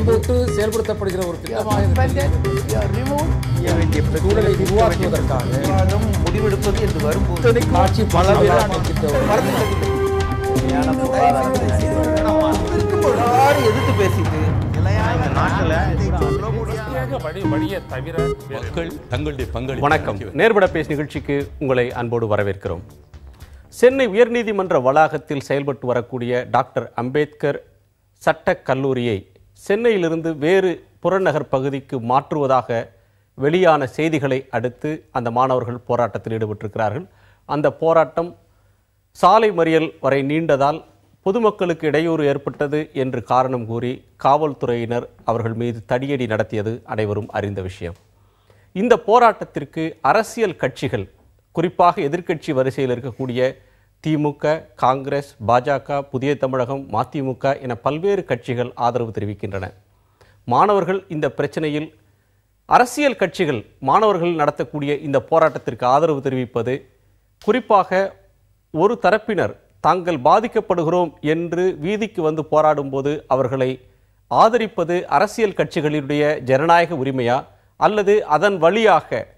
திட்டம் போட்டு செயல்படுத்தப்படுகிற ஒரு திட்டமாக சூழலை உருவாக்குவதற்காக முடிவெடுப்பது என்று வரும்போது ஆட்சி பல எதிர்த்து பேசிட்டு வணக்கம். நேர்பட பேசு நிகழ்ச்சிக்கு உங்களை அன்போடு வரவேற்கிறோம். சென்னை உயர்நீதிமன்ற வளாகத்தில் செயல்பட்டு வரக்கூடிய டாக்டர் அம்பேத்கர் சட்டக் கல்லூரியை சென்னையிலிருந்து வேறு புறநகர் பகுதிக்கு மாற்றுவதாக வெளியான செய்திகளை அடுத்து அந்த மாணவர்கள் போராட்டத்தில் ஈடுபட்டிருக்கிறார்கள். அந்த போராட்டம் சாலை மறியல் வரை நீண்டதால் பொதுமக்களுக்கு இடையூறு ஏற்பட்டது என்று காரணம் கூறி காவல்துறையினர் அவர்கள் மீது தடியடி நடத்தியது அனைவரும் அறிந்த விஷயம். இந்த போராட்டத்திற்கு அரசியல் கட்சிகள், குறிப்பாக எதிர்க்கட்சி வரிசையில் இருக்கக்கூடிய திமுக, காங்கிரஸ், பாஜக, புதிய தமிழகம், மதிமுக என பல்வேறு கட்சிகள் ஆதரவு தெரிவிக்கின்றன. மாணவர்கள் இந்த பிரச்சனையில் அரசியல் கட்சிகள் மாணவர்கள் நடத்தக்கூடிய இந்த போராட்டத்திற்கு ஆதரவு தெரிவிப்பது, குறிப்பாக ஒரு தரப்பினர் தாங்கள் பாதிக்கப்படுகிறோம் என்று வீதிக்கு வந்து போராடும் போது அவர்களை ஆதரிப்பது அரசியல் கட்சிகளுடைய ஜனநாயக உரிமையா, அல்லது அதன் வழியாக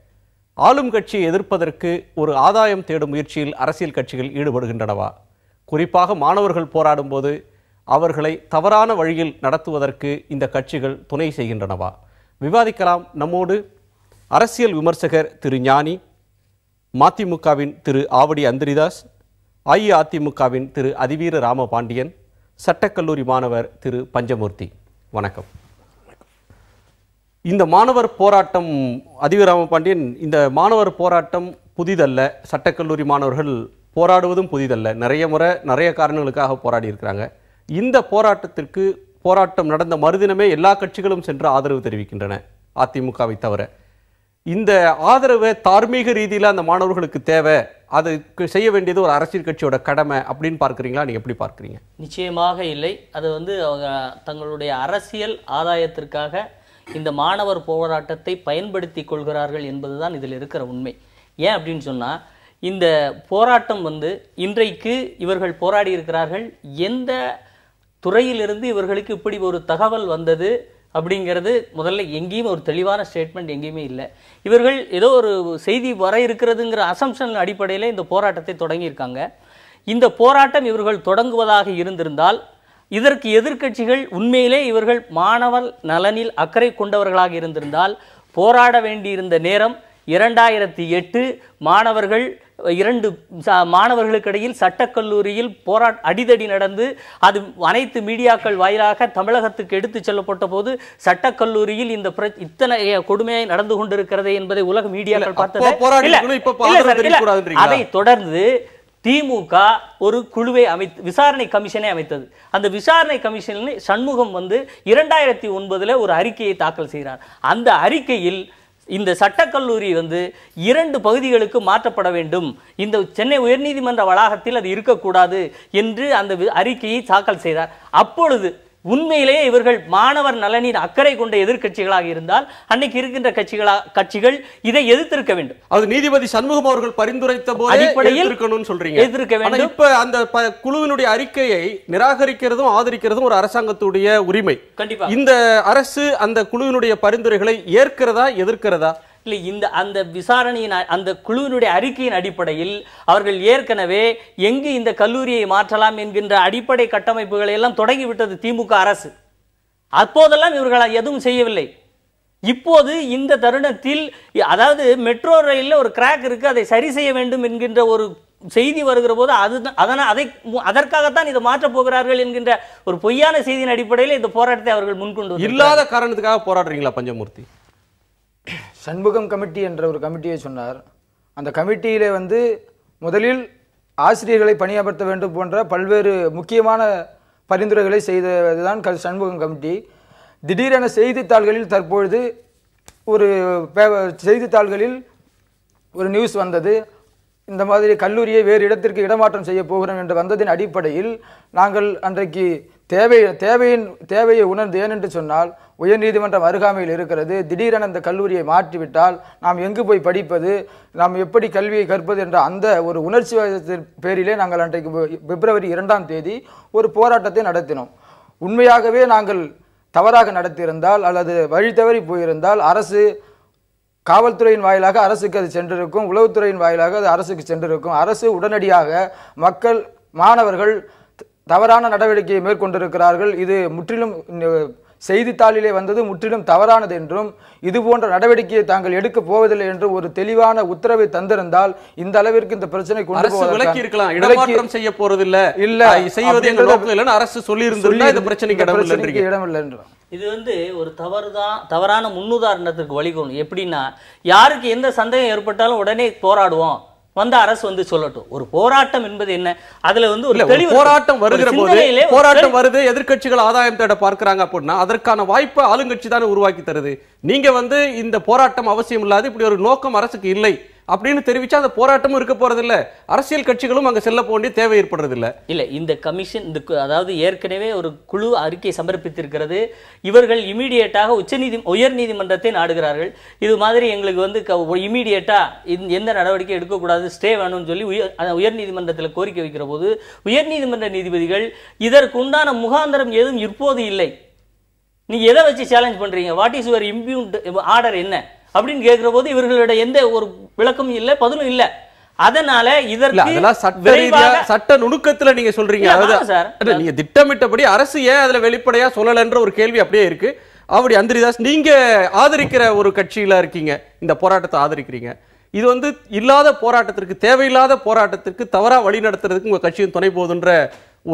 ஆளும் கட்சியை எதிர்ப்பதற்கு ஒரு ஆதாயம் தேடும் முயற்சியில் அரசியல் கட்சிகள் ஈடுபடுகின்றனவா? குறிப்பாக மாணவர்கள் போராடும் போது அவர்களை தவறான வழியில் நடத்துவதற்கு இந்த கட்சிகள் துணை செய்கின்றனவா? விவாதிக்கலாம். நம்மோடு அரசியல் விமர்சகர் திரு ஞானி, மதிமுகவின் திரு ஆவடி அந்திரிதாஸ், அஇஅதிமுகவின் திரு அதிவீர ராமபாண்டியன், சட்டக்கல்லூரி மாணவர் திரு பஞ்சமூர்த்தி. வணக்கம். இந்த மாணவர் போராட்டம், அதிவீர ராமபாண்டியன், இந்த மாணவர் போராட்டம் புதிதல்ல. சட்டக்கல்லூரி மாணவர்கள் போராடுவதும் புதிதல்ல. நிறைய முறை நிறைய காரணங்களுக்காக போராடி இருக்கிறாங்க. இந்த போராட்டம் நடந்த மறுதினமே எல்லா கட்சிகளும் சென்று ஆதரவு தெரிவிக்கின்றன, அதிமுகவை தவிர. இந்த ஆதரவை தார்மீக ரீதியில் அந்த மாணவர்களுக்கு தேவை, அதுக்கு செய்ய வேண்டியது ஒரு அரசியல் கட்சியோட கடமை அப்படின்னு பார்க்குறீங்களா? நீங்கள் எப்படி பார்க்குறீங்க? நிச்சயமாக இல்லை. அது அவங்க தங்களுடைய அரசியல் ஆதாயத்திற்காக இந்த மாணவர் போராட்டத்தை பயன்படுத்தி கொள்கிறார்கள் என்பதுதான் இதில் இருக்கிற உண்மை. ஏன் அப்படின்னு சொன்னால், இந்த போராட்டம் இன்றைக்கு இவர்கள் போராடி இருக்கிறார்கள். எந்த துறையிலிருந்து இவர்களுக்கு இப்படி ஒரு தகவல் வந்தது அப்படிங்கிறது முதல்ல எங்கேயும் ஒரு தெளிவான ஸ்டேட்மெண்ட் எங்கேயுமே இல்லை. இவர்கள் ஏதோ ஒரு செய்தி வர இருக்கிறதுங்கிற அசம்ஷன் அடிப்படையில் இந்த போராட்டத்தை தொடங்கியிருக்காங்க. இந்த போராட்டம் இவர்கள் தொடங்குவதாக இருந்திருந்தால் இதற்கு எதிர்க்கட்சிகள் உண்மையிலே இவர்கள் மாணவர் நலனில் அக்கறை கொண்டவர்களாக இருந்திருந்தால் போராட வேண்டியிருந்த நேரம் 2008 மாணவர்களுக்கு இடையில் சட்டக்கல்லூரியில் அடிதடி நடந்து அது அனைத்து மீடியாக்கள் வாயிலாக தமிழகத்துக்கு எடுத்து செல்லப்பட்ட போது சட்டக்கல்லூரியில் இந்த இத்தனை கொடுமையாய் நடந்து கொண்டிருக்கிறது என்பதை உலக மீடியாக்கள் பார்த்தது. அதை தொடர்ந்து திமுக ஒரு குழுவை விசாரணை கமிஷனை அமைத்தது. அந்த விசாரணை கமிஷனில் சண்முகம் 2009 ஒரு அறிக்கையை தாக்கல் செய்கிறார். அந்த அறிக்கையில் இந்த சட்டக்கல்லூரி 2 பகுதிகளுக்கு மாற்றப்பட வேண்டும், இந்த சென்னை உயர்நீதிமன்ற வளாகத்தில் அது இருக்கக்கூடாது என்று அந்த அறிக்கையை தாக்கல் செய்தார். அப்பொழுது உண்மையிலேயே இவர்கள் மாணவர் நலனின் அக்கறை கொண்ட எதிர்க்கட்சிகளாக இருந்தால் அன்னைக்கு இருக்கின்ற கட்சிகள் இதை எதிர்த்திருக்க வேண்டும். அது நீதிபதி சண்முகம் அவர்கள் பரிந்துரைத்த போது எதிர்க்க வேண்டும். இப்ப அந்த குழுவினுடைய அறிக்கையை நிராகரிக்கிறதும் ஆதரிக்கிறதும் ஒரு அரசாங்கத்துடைய உரிமை. கண்டிப்பா இந்த அரசு அந்த குழுவினுடைய பரிந்துரைகளை ஏற்கிறதா எதிர்க்கிறதா? இல்லை, அந்த விசாரணையின் அந்த குழுவினுடைய அறிக்கையின் அடிப்படையில் அவர்கள் ஏற்கனவே எங்கு இந்த கல்லூரியை மாற்றலாம் என்கின்ற அடிப்படை கட்டமைப்புகளை எல்லாம் தொடங்கிவிட்டது திமுக அரசு. அப்போதெல்லாம் இவர்கள் எதுவும் செய்யவில்லை. இப்போது இந்த தருணத்தில், அதாவது மெட்ரோ ரயிலில் ஒரு கிராக் இருக்கு, அதை சரி செய்ய வேண்டும் என்கின்ற ஒரு செய்தி வருகிற போது அதற்காகத்தான் இதை மாற்றப் போகிறார்கள் என்கின்ற ஒரு பொய்யான செய்தியின் அடிப்படையில் இந்த போராட்டத்தை அவர்கள் முன்கொண்டு இல்லாத காரணத்துக்காக போராடுறீங்களா பஞ்சமூர்த்தி? சண்முகம் கமிட்டி என்ற ஒரு கமிட்டியை சொன்னார். அந்த கமிட்டியிலே முதலில் ஆசிரியர்களை பணியமர்த்த வேண்டும் போன்ற பல்வேறு முக்கியமான பரிந்துரைகளை செய்ததுதான் சண்முகம் கமிட்டி. திடீரென செய்தித்தாள்களில் தற்பொழுது ஒரு செய்தித்தாள்களில் ஒரு நியூஸ் வந்தது, இந்த மாதிரி கல்லூரியை வேறு இடத்திற்கு இடமாற்றம் செய்ய போகிறோம் என்று வந்ததின் அடிப்படையில் நாங்கள் அன்றைக்கு தேவையை உணர்ந்து, ஏனென்று சொன்னால் உயர்நீதிமன்றம் அருகாமையில் இருக்கிறது, திடீரென அந்த கல்லூரியை மாற்றிவிட்டால் நாம் எங்கு போய் படிப்பது, நாம் எப்படி கல்வியை கற்பது என்ற அந்த ஒரு உணர்ச்சி பேரிலே நாங்கள் அன்றைக்கு பிப்ரவரி 2ஆம் தேதி ஒரு போராட்டத்தை நடத்தினோம். உண்மையாகவே நாங்கள் தவறாக நடத்தியிருந்தால் அல்லது வழி தவறி போயிருந்தால் அரசு காவல்துறையின் வாயிலாக அரசுக்கு அது சென்றிருக்கும், உளவுத்துறையின் வாயிலாக அது அரசுக்கு சென்றிருக்கும். அரசு உடனடியாக மக்கள் மாணவர்கள் தவறான நடவடிக்கையை மேற்கொண்டிருக்கிறார்கள், இது முற்றிலும் செய்தித்தாளிலே வந்தது முற்றிலும் தவறானது என்றும் இது போன்ற நடவடிக்கையை தாங்கள் எடுக்க போவதில்லை என்று ஒரு தெளிவான உத்தரவை தந்திருந்தால் இந்த அளவிற்கு இந்த பிரச்சனை இடமாற்றம் செய்ய போறதில்ல இல்ல செய்வது எங்க நோக்கம் இல்லன்னு அரசு சொல்லி இருந்திருந்தா இந்த பிரச்சனைக்கு இடமில்லை என்று. இது ஒரு தவறான முன்னுதாரணத்துக்கு வழிகோணும். எப்படின்னா யாருக்கு எந்த சந்தேகம் ஏற்பட்டாலும் உடனே போராடுவோம், வந்த அரசு சொல்லட்டும். ஒரு போராட்டம் என்பது என்ன, அதுல ஒரு போராட்டம் வருகிற போது போராட்டம் வருது, எதிர்க்கட்சிகள் ஆதாயம் தேட பார்க்கிறாங்க அப்படின்னா அதற்கான வாய்ப்பை ஆளுங்கட்சி தானே உருவாக்கி தருது. நீங்க இந்த போராட்டம் அவசியம் இல்லாது இப்படி ஒரு நோக்கம் அரசுக்கு இல்லை அப்படின்னு தெரிவிச்சா அந்த போராட்டமும் இருக்க போறதில்ல, அரசியல் கட்சிகளும் அங்க செல்ல போக வேண்டிய தேவை ஏற்படுறதில்ல. இல்ல இந்த கமிஷன் அதாவது ஏற்கனவே ஒரு குழு அறிக்கை சமர்ப்பித்திருக்கிறது. இவர்கள் இமீடியட்டாக உயர் நீதிமன்றத்தை நாடுகிறார்கள். இது மாதிரி எங்களுக்கு இமீடியட்டா எந்த நடவடிக்கை எடுக்கக்கூடாது, ஸ்டே வேணும்னு சொல்லி உயர் நீதிமன்றத்தில் கோரிக்கை வைக்கிற போது உயர் நீதிமன்ற நீதிபதிகள் இதற்கு உண்டான முகாந்திரம் எதுவும் இப்போது இல்லை, நீங்க எதை வச்சு சேலஞ்ச் பண்றீங்க, வாட் இஸ் யுவர் இம்பியூண்ட் ஆர்டர் என்ன அப்படின்னு கேட்கிற போது இவர்களுடைய எந்த ஒரு விளக்கமும் இல்லை, பதிலும் இல்லை. அதனால சட்ட நுணுக்கத்துல நீங்க சொல்றீங்க, நீங்க திட்டமிட்டபடி அரசு ஏன் அதுல வெளிப்படையா சொல்லலன்ற ஒரு கேள்வி அப்படியே இருக்கு. அப்படி அந்திரிதாஸ், நீங்க ஆதரிக்கிற ஒரு கட்சியில இருக்கீங்க, இந்த போராட்டத்தை ஆதரிக்கிறீங்க. இது இல்லாத போராட்டத்திற்கு, தேவையில்லாத போராட்டத்திற்கு தவறா வழி நடத்துறதுக்கு உங்க கட்சியின் துணை போகுதுன்ற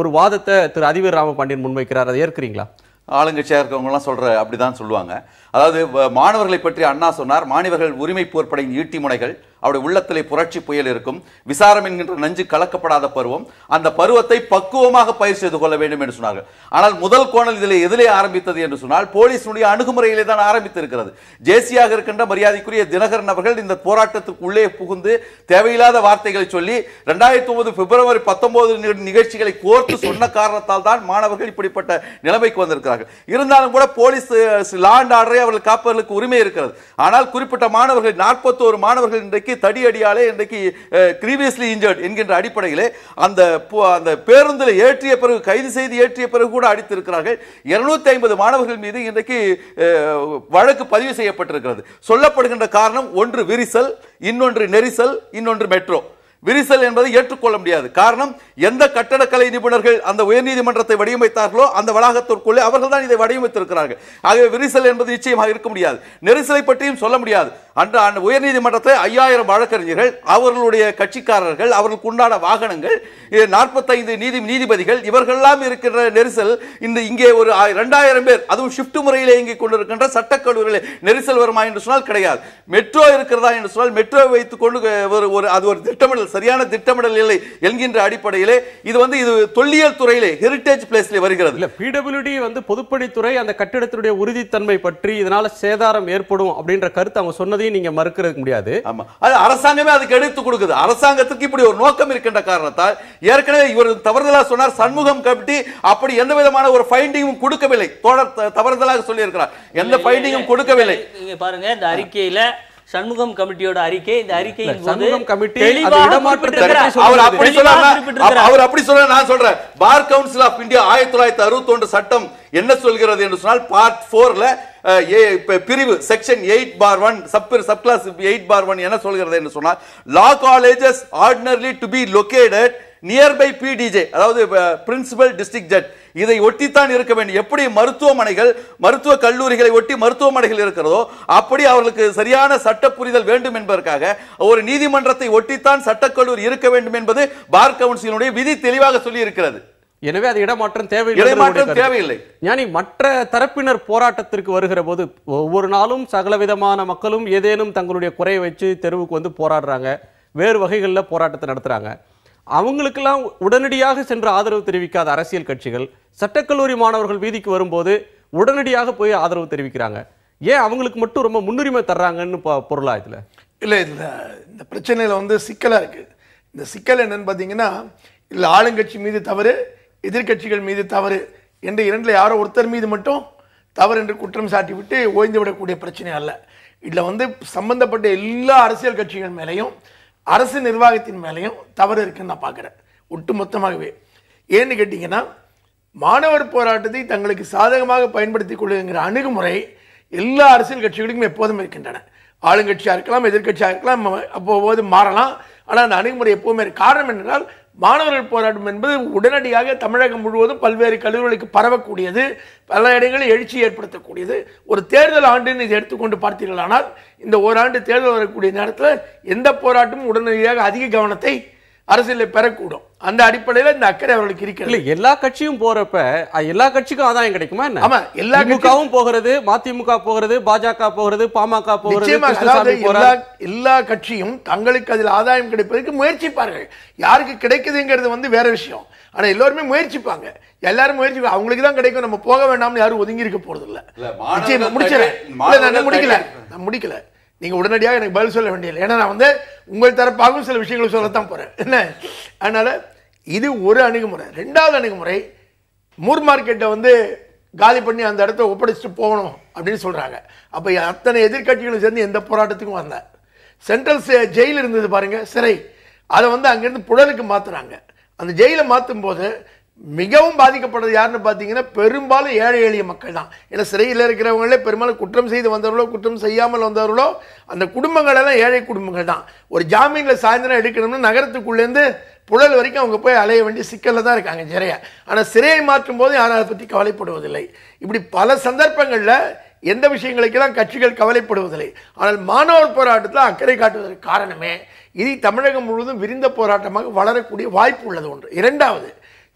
ஒரு வாதத்தை திரு அதிவீர் ராமபாண்டியன் முன்வைக்கிறார். அதை ஏற்கிறீங்களா? ஆளுங்கட்சியாக இருக்கவங்கலாம் அப்படிதான் சொல்லுவாங்க. அதாவது மாணவர்களை பற்றி அண்ணா சொன்னார், மாணவர்கள் உரிமை போர்ப்படையின் ஈட்டி முனைகள், அவருடைய உள்ளத்திலே புரட்சி புயல் இருக்கும், விசாரம் என்கின்ற நஞ்சு கலக்கப்படாத பருவம், அந்த பருவத்தை பக்குவமாக பயிர் செய்து கொள்ள வேண்டும் என்று சொன்னார்கள். ஆனால் முதல் கோணல் இதிலே எதிலே ஆரம்பித்தது என்று சொன்னால் போலீஸுடைய அணுகுமுறையிலே தான் ஆரம்பித்திருக்கிறது. ஜேசியாக இருக்கின்ற மரியாதைக்குரிய தினகரன் அவர்கள் இந்த போராட்டத்துக்கு உள்ளே புகுந்து தேவையில்லாத வார்த்தைகளை சொல்லி 2009 பிப்ரவரி 19 நிகழ்ச்சிகளை கோர்த்து சொன்ன காரணத்தால் தான் மாணவர்கள் இப்படிப்பட்ட நிலைமைக்கு வந்திருக்கிறார்கள். இருந்தாலும் கூட போலீஸ் லா அண்ட் ஆர்டரை அவர்கள் காப்பதற்கு உரிமை இருக்கிறது. ஆனால் குறிப்பிட்ட மாணவர்கள் 41 மாணவர்கள் இன்றைக்கு தடியடியாலே இன்றைக்கு கிரீவியஸ்லி இன்ஜர்ட் என்கின்ற அடிப்படையிலே அந்த பேருந்தில் ஏற்றிய பிறகு, கைது செய்து ஏற்றிய பிறகு கூட அடித்திருக்கிறார்கள். 250 மாணவர்கள் மீது இன்றைக்கு வழக்கு பதிவு செய்யப்பட்டிருக்கிறது. சொல்லப்படுகின்ற காரணம் ஒன்று விரிசல், இன்னொன்று நெரிசல், இன்னொன்று மெட்ரோ. விரிசல் என்பதை ஏற்றுக்கொள்ள முடியாது. காரணம், எந்த கட்டடக்கலை நிபுணர்கள் அந்த உயர்நீதிமன்றத்தை வடிவமைத்தார்களோ அந்த வளாகத்திற்குள்ளே அவர்கள் தான் இதை வடிவமைத்திருக்கிறார்கள். ஆகவே விரிசல் என்பது நிச்சயமாக இருக்க முடியாது. நெரிசலை பற்றியும் சொல்ல முடியாது. அந்த உயர்நீதிமன்றத்தில் 5000 வழக்கறிஞர்கள், அவர்களுடைய கட்சிக்காரர்கள், அவர்களுக்கு உண்டான வாகனங்கள், 45 நீதிபதிகள், இவர்களெல்லாம் இருக்கின்ற நெரிசல் இங்கே ஒரு 2000 பேர், அதுவும் ஷிப்ட் முறையில் இயங்கிக் கொண்டிருக்கின்ற சட்டக்கல்லூரியில் நெரிசல் வருமா என்று சொன்னால் கிடையாது. மெட்ரோ இருக்கிறதா என்று சொன்னால் மெட்ரோவை வைத்துக் கொண்டு அது ஒரு திட்டமிடல், சரியான திட்டமிடல் இல்லை என்கின்ற அடிப்படையிலே இது தொல்லியல் துறையிலே ஹெரிடேஜ் பிளேஸ்ல வருகிறது. இல்ல பிடபிள்யூடி பொதுப்பணித்துறை அந்த கட்டிடத்தினுடைய உறுதித்தன்மை பற்றி இதனால சேதாரம் ஏற்படும் அப்படின்ற கருத்து அவங்க சொன்னதையும் நீங்க மறுக்க முடியாது. ஆமா, அது அரசாங்கமே அதுக்கு எடுத்து கொடுக்குது. அரசாங்கத்துக்கு இப்படி ஒரு நோக்கம் இருக்கின்ற காரணத்தால் ஏற்கனவே இவர் தவறுதலா சொன்னார், சண்முகம் கமிட்டி அப்படி எந்த விதமான ஒரு ஃபைண்டிங்கும் கொடுக்கவில்லை. தவறுதலாக சொல்லி இருக்கிறார், எந்த ஃபைண்டிங்கும் கொடுக்கவில்லை. நீங்க பாருங்க இந்த அறிக்கையில சண்முகம் கமிட்டியோட அறிக்கை, இந்த அறிக்கையின் சண்முகம் கமிட்டி அவர் அப்படி சொல்ற, நான் சொல்றேன் பார் கவுன்சில் ஆஃப் இந்தியா 1961 சட்டம் என்ன சொல்கிறது என்று சொன்னால் பார்ட் 4ல பிரிவு செக்ஷன் 8/1 சப் கிளாஸ் 8/1 என்ன சொல்கிறது என்று சொன்னால் law colleges ordinarily to be located nearby PDJ, அதாவது பிரின்சிபல் டிஸ்ட்ரிக்ட் ஜட்ஜ், இதை ஒட்டித்தான் இருக்க வேண்டும். எப்படி மருத்துவமனைகள், மருத்துவ கல்லூரிகளை ஒட்டி மருத்துவமனைகள் இருக்கிறதோ அப்படி அவர்களுக்கு சரியான சட்ட புரிதல் வேண்டும் என்பதற்காக ஒரு நீதிமன்றத்தை ஒட்டித்தான் சட்டக்கல்லூரி இருக்க வேண்டும் என்பது பார் கவுன்சிலுடைய விதி தெளிவாக சொல்லி இருக்கிறது. எனவே அது இடமாற்றம் தேவையில்லை. ஞானி, மற்ற தரப்பினர் போராட்டத்திற்கு வருகிற போது ஒவ்வொரு நாளும் சகலவிதமான மக்களும் ஏதேனும் தங்களுடைய குறையை வச்சு தெருவுக்கு போராடுறாங்க, வேறு வகைகளில் போராட்டத்தை நடத்துறாங்க. அவங்களுக்கெல்லாம் உடனடியாக சென்று ஆதரவு தெரிவிக்காத அரசியல் கட்சிகள் சட்டக்கல்லூரி மாணவர்கள் வீதிக்கு வரும்போது உடனடியாக போய் ஆதரவு தெரிவிக்கிறாங்க. ஏன் அவங்களுக்கு மட்டும் ரொம்ப முன்னுரிமை தர்றாங்கன்னு பொருளா இதுல? இல்லை, இந்த பிரச்சனையில சிக்கலா இருக்கு. இந்த சிக்கல் என்னன்னு பார்த்தீங்கன்னா, இல்லை ஆளுங்கட்சி மீது தவறு, எதிர்கட்சிகள் மீது தவறு என்று இரண்டில் யாரோ ஒருத்தர் மீது மட்டும் தவறு என்று குற்றம் சாட்டி விட்டு ஓய்ந்து விடக்கூடிய பிரச்சனை அல்ல. இதில் சம்பந்தப்பட்ட எல்லா அரசியல் கட்சிகள் மேலேயும் அரசு நிர்வாகத்தின் மேலேயும் தவறு இருக்குன்னு நான் பார்க்குறேன், ஒட்டு மொத்தமாகவே. ஏன்னு கேட்டிங்கன்னா, மாணவர் போராட்டத்தை தங்களுக்கு சாதகமாக பயன்படுத்திக் கொள்ளுங்கிற அணுகுமுறை எல்லா அரசியல் கட்சிகளுக்கும் எப்போதும் இருக்கின்றன. ஆளுங்கட்சியாக இருக்கலாம், எதிர்கட்சியாக இருக்கலாம், அப்போது மாறலாம். ஆனால் அந்த அணுகுமுறை எப்போதுமே காரணம் என்னென்றால் மாணவர்கள் போராட்டம் என்பது உடனடியாக தமிழகம் முழுவதும் பல்வேறு கல்லூரிகளுக்கு பரவக்கூடியது, பல இடங்களில் எழுச்சி ஏற்படுத்தக்கூடியது. ஒரு தேர்தல் ஆண்டுன்னு இதை எடுத்துக்கொண்டு பார்த்தீர்களானால் இந்த ஓராண்டு தேர்தல் வரக்கூடிய நேரத்தில் எந்த போராட்டமும் உடனடியாக அதிக கவனத்தை அரசியலில் பெறக்கூடும். அந்த அடிப்படையில் இந்த அக்கறை அவர்களுக்கு இருக்கிறது. எல்லா கட்சியும் போறப்ப எல்லா கட்சிக்கும் ஆதாயம் கிடைக்குமா என்ன? ஆமா, எல்லா கட்சியும் போகிறது, மதிமுக போகிறது, பாஜக போகிறது, பாமக போகிறது. எல்லா கட்சியும் தங்களுக்கு அதில் ஆதாயம் கிடைப்பதற்கு முயற்சிப்பார்கள். யாருக்கு கிடைக்குதுங்கிறது வேற விஷயம். ஆனா எல்லாருமே முயற்சிப்பாங்க. எல்லாரும் முயற்சி, அவங்களுக்கு தான் கிடைக்கும், நம்ம போக வேண்டாம்னு யாரும் ஒதுங்கி இருக்க போறது இல்ல. நான் முடிக்கல. நீங்க உடனடியாக எனக்கு பதில் சொல்ல வேண்டியதில்லை. ஏன்னா நான் உங்கள் தரப்பாகவும் சில விஷயங்களை சொல்லத்தான் போறேன். என்ன, அதனால இது ஒரு அணுகுமுறை. ரெண்டாவது அணுகுமுறை, மூர் மார்க்கெட்டை காலி பண்ணி அந்த இடத்த ஒப்படைச்சிட்டு போகணும் அப்படின்னு சொல்றாங்க. அப்ப அத்தனை எதிர்கட்சிகளும் சேர்ந்து எந்த போராட்டத்துக்கும் வரல. சென்ட்ரல் ஜெயில் இருந்தது பாருங்க, சிறை, அதை அங்கிருந்து புழலுக்கு மாத்துறாங்க. அந்த ஜெயிலை மாற்றும் போது மிகவும் பாதிக்கப்படுறது யாருன்னு பார்த்தீங்கன்னா பெரும்பாலும் ஏழை எளிய மக்கள் தான். ஏன்னா சிறையில் இருக்கிறவங்களே பெரும்பாலும் குற்றம் செய்து வந்தவர்களோ குற்றம் செய்யாமல் வந்தவர்களோ அந்த குடும்பங்கள் எல்லாம் ஏழை குடும்பங்கள் தான். ஒரு ஜாமீனில் சாயந்தரம் எடுக்கணும்னா நகரத்துக்குள்ளேருந்து புழல் வரைக்கும் அவங்க போய் அலைய வேண்டிய சிக்கலில் தான் இருக்காங்க சிறையை. ஆனால் சிறையை மாற்றும் போது யாரும் அதை பற்றி கவலைப்படுவதில்லை. இப்படி பல சந்தர்ப்பங்களில் எந்த விஷயங்களுக்கெல்லாம் கட்சிகள் கவலைப்படுவதில்லை. ஆனால் மாணவர் போராட்டத்தில் அக்கறை காட்டுவதற்கு காரணமே இது தமிழகம் முழுவதும் விரிந்த போராட்டமாக வளரக்கூடிய வாய்ப்பு உள்ளது ஒன்று. இரண்டாவது,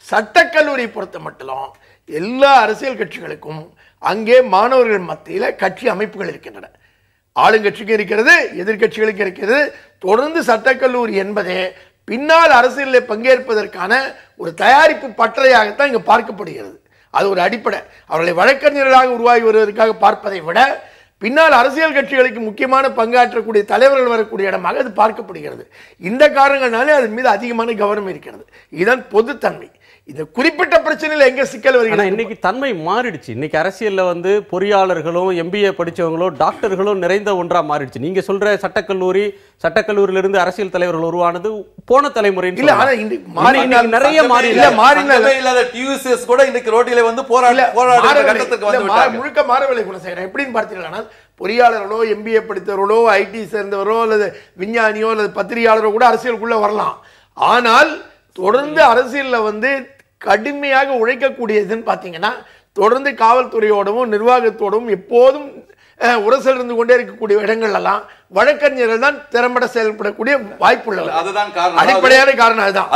சட்டக்கல்லூரியை பொறுத்த மட்டும் எல்லா அரசியல் கட்சிகளுக்கும் அங்கே மாணவர்கள் மத்தியில் கட்சி அமைப்புகள் இருக்கின்றன. ஆளுங்கட்சிக்கு இருக்கிறது, எதிர்கட்சிகளுக்கு இருக்கிறது. தொடர்ந்து சட்டக்கல்லூரி என்பதே பின்னால் அரசியலில் பங்கேற்பதற்கான ஒரு தயாரிப்பு பட்டறையாகத்தான் இங்கு பார்க்கப்படுகிறது. அது ஒரு அடிப்படை. அவர்களை வழக்கறிஞர்களாக உருவாகி வருவதற்காக பார்ப்பதை விட பின்னால் அரசியல் கட்சிகளுக்கு முக்கியமான பங்காற்றக்கூடிய தலைவர்கள் வரக்கூடிய இடமாக அது பார்க்கப்படுகிறது. இந்த காரணங்களாலே அதன் மீது அதிகமான கவனம் இருக்கிறது. இதுதான் பொதுத்தன்மை. இந்த குறிப்பிட்ட பிரச்சனையில் எங்க சிக்கல் வருகிறது? இன்னைக்கு தன்மை மாறிடுச்சு. இன்னைக்கு அரசியல்ல பொறியாளர்களும் எம்பிஏ படிச்சவங்களும் டாக்டர்களும் நிறைந்த ஒன்றா மாறிடுச்சு. நீங்க சொல்ற சட்டக்கல்லூரியில இருந்து அரசியல் தலைவர்கள் உருவானது போன தலைமுறை இல்ல. ஆனா நிறைய கூட இன்னைக்கு ரோட்டில முழுக்க மாறவில்லை குணசேகரன். எப்படின்னு பார்த்தீங்கன்னா பொறியாளர்களோ எம்பிஏ படித்தவர்களோ ஐடி சேர்ந்தவரோ அல்லது விஞ்ஞானியோ அல்லது பத்திரிகையாளரோ கூட அரசியலுக்குள்ள வரலாம். ஆனால் தொடர்ந்து அரசியலில் கடுமையாக உழைக்கக்கூடியதுன்னு பார்த்தீங்கன்னா தொடர்ந்து காவல்துறையோடவும் நிர்வாகத்தோடவும் எப்போதும் உரசல் இருந்து கொண்டே இருக்கக்கூடிய இடங்கள்லாம் வழக்கறிஞர்கள் தான் திறம்பட செயல்படக்கூடிய வாய்ப்புள்ளது. அடிப்படையான காரணம் அதுதான்.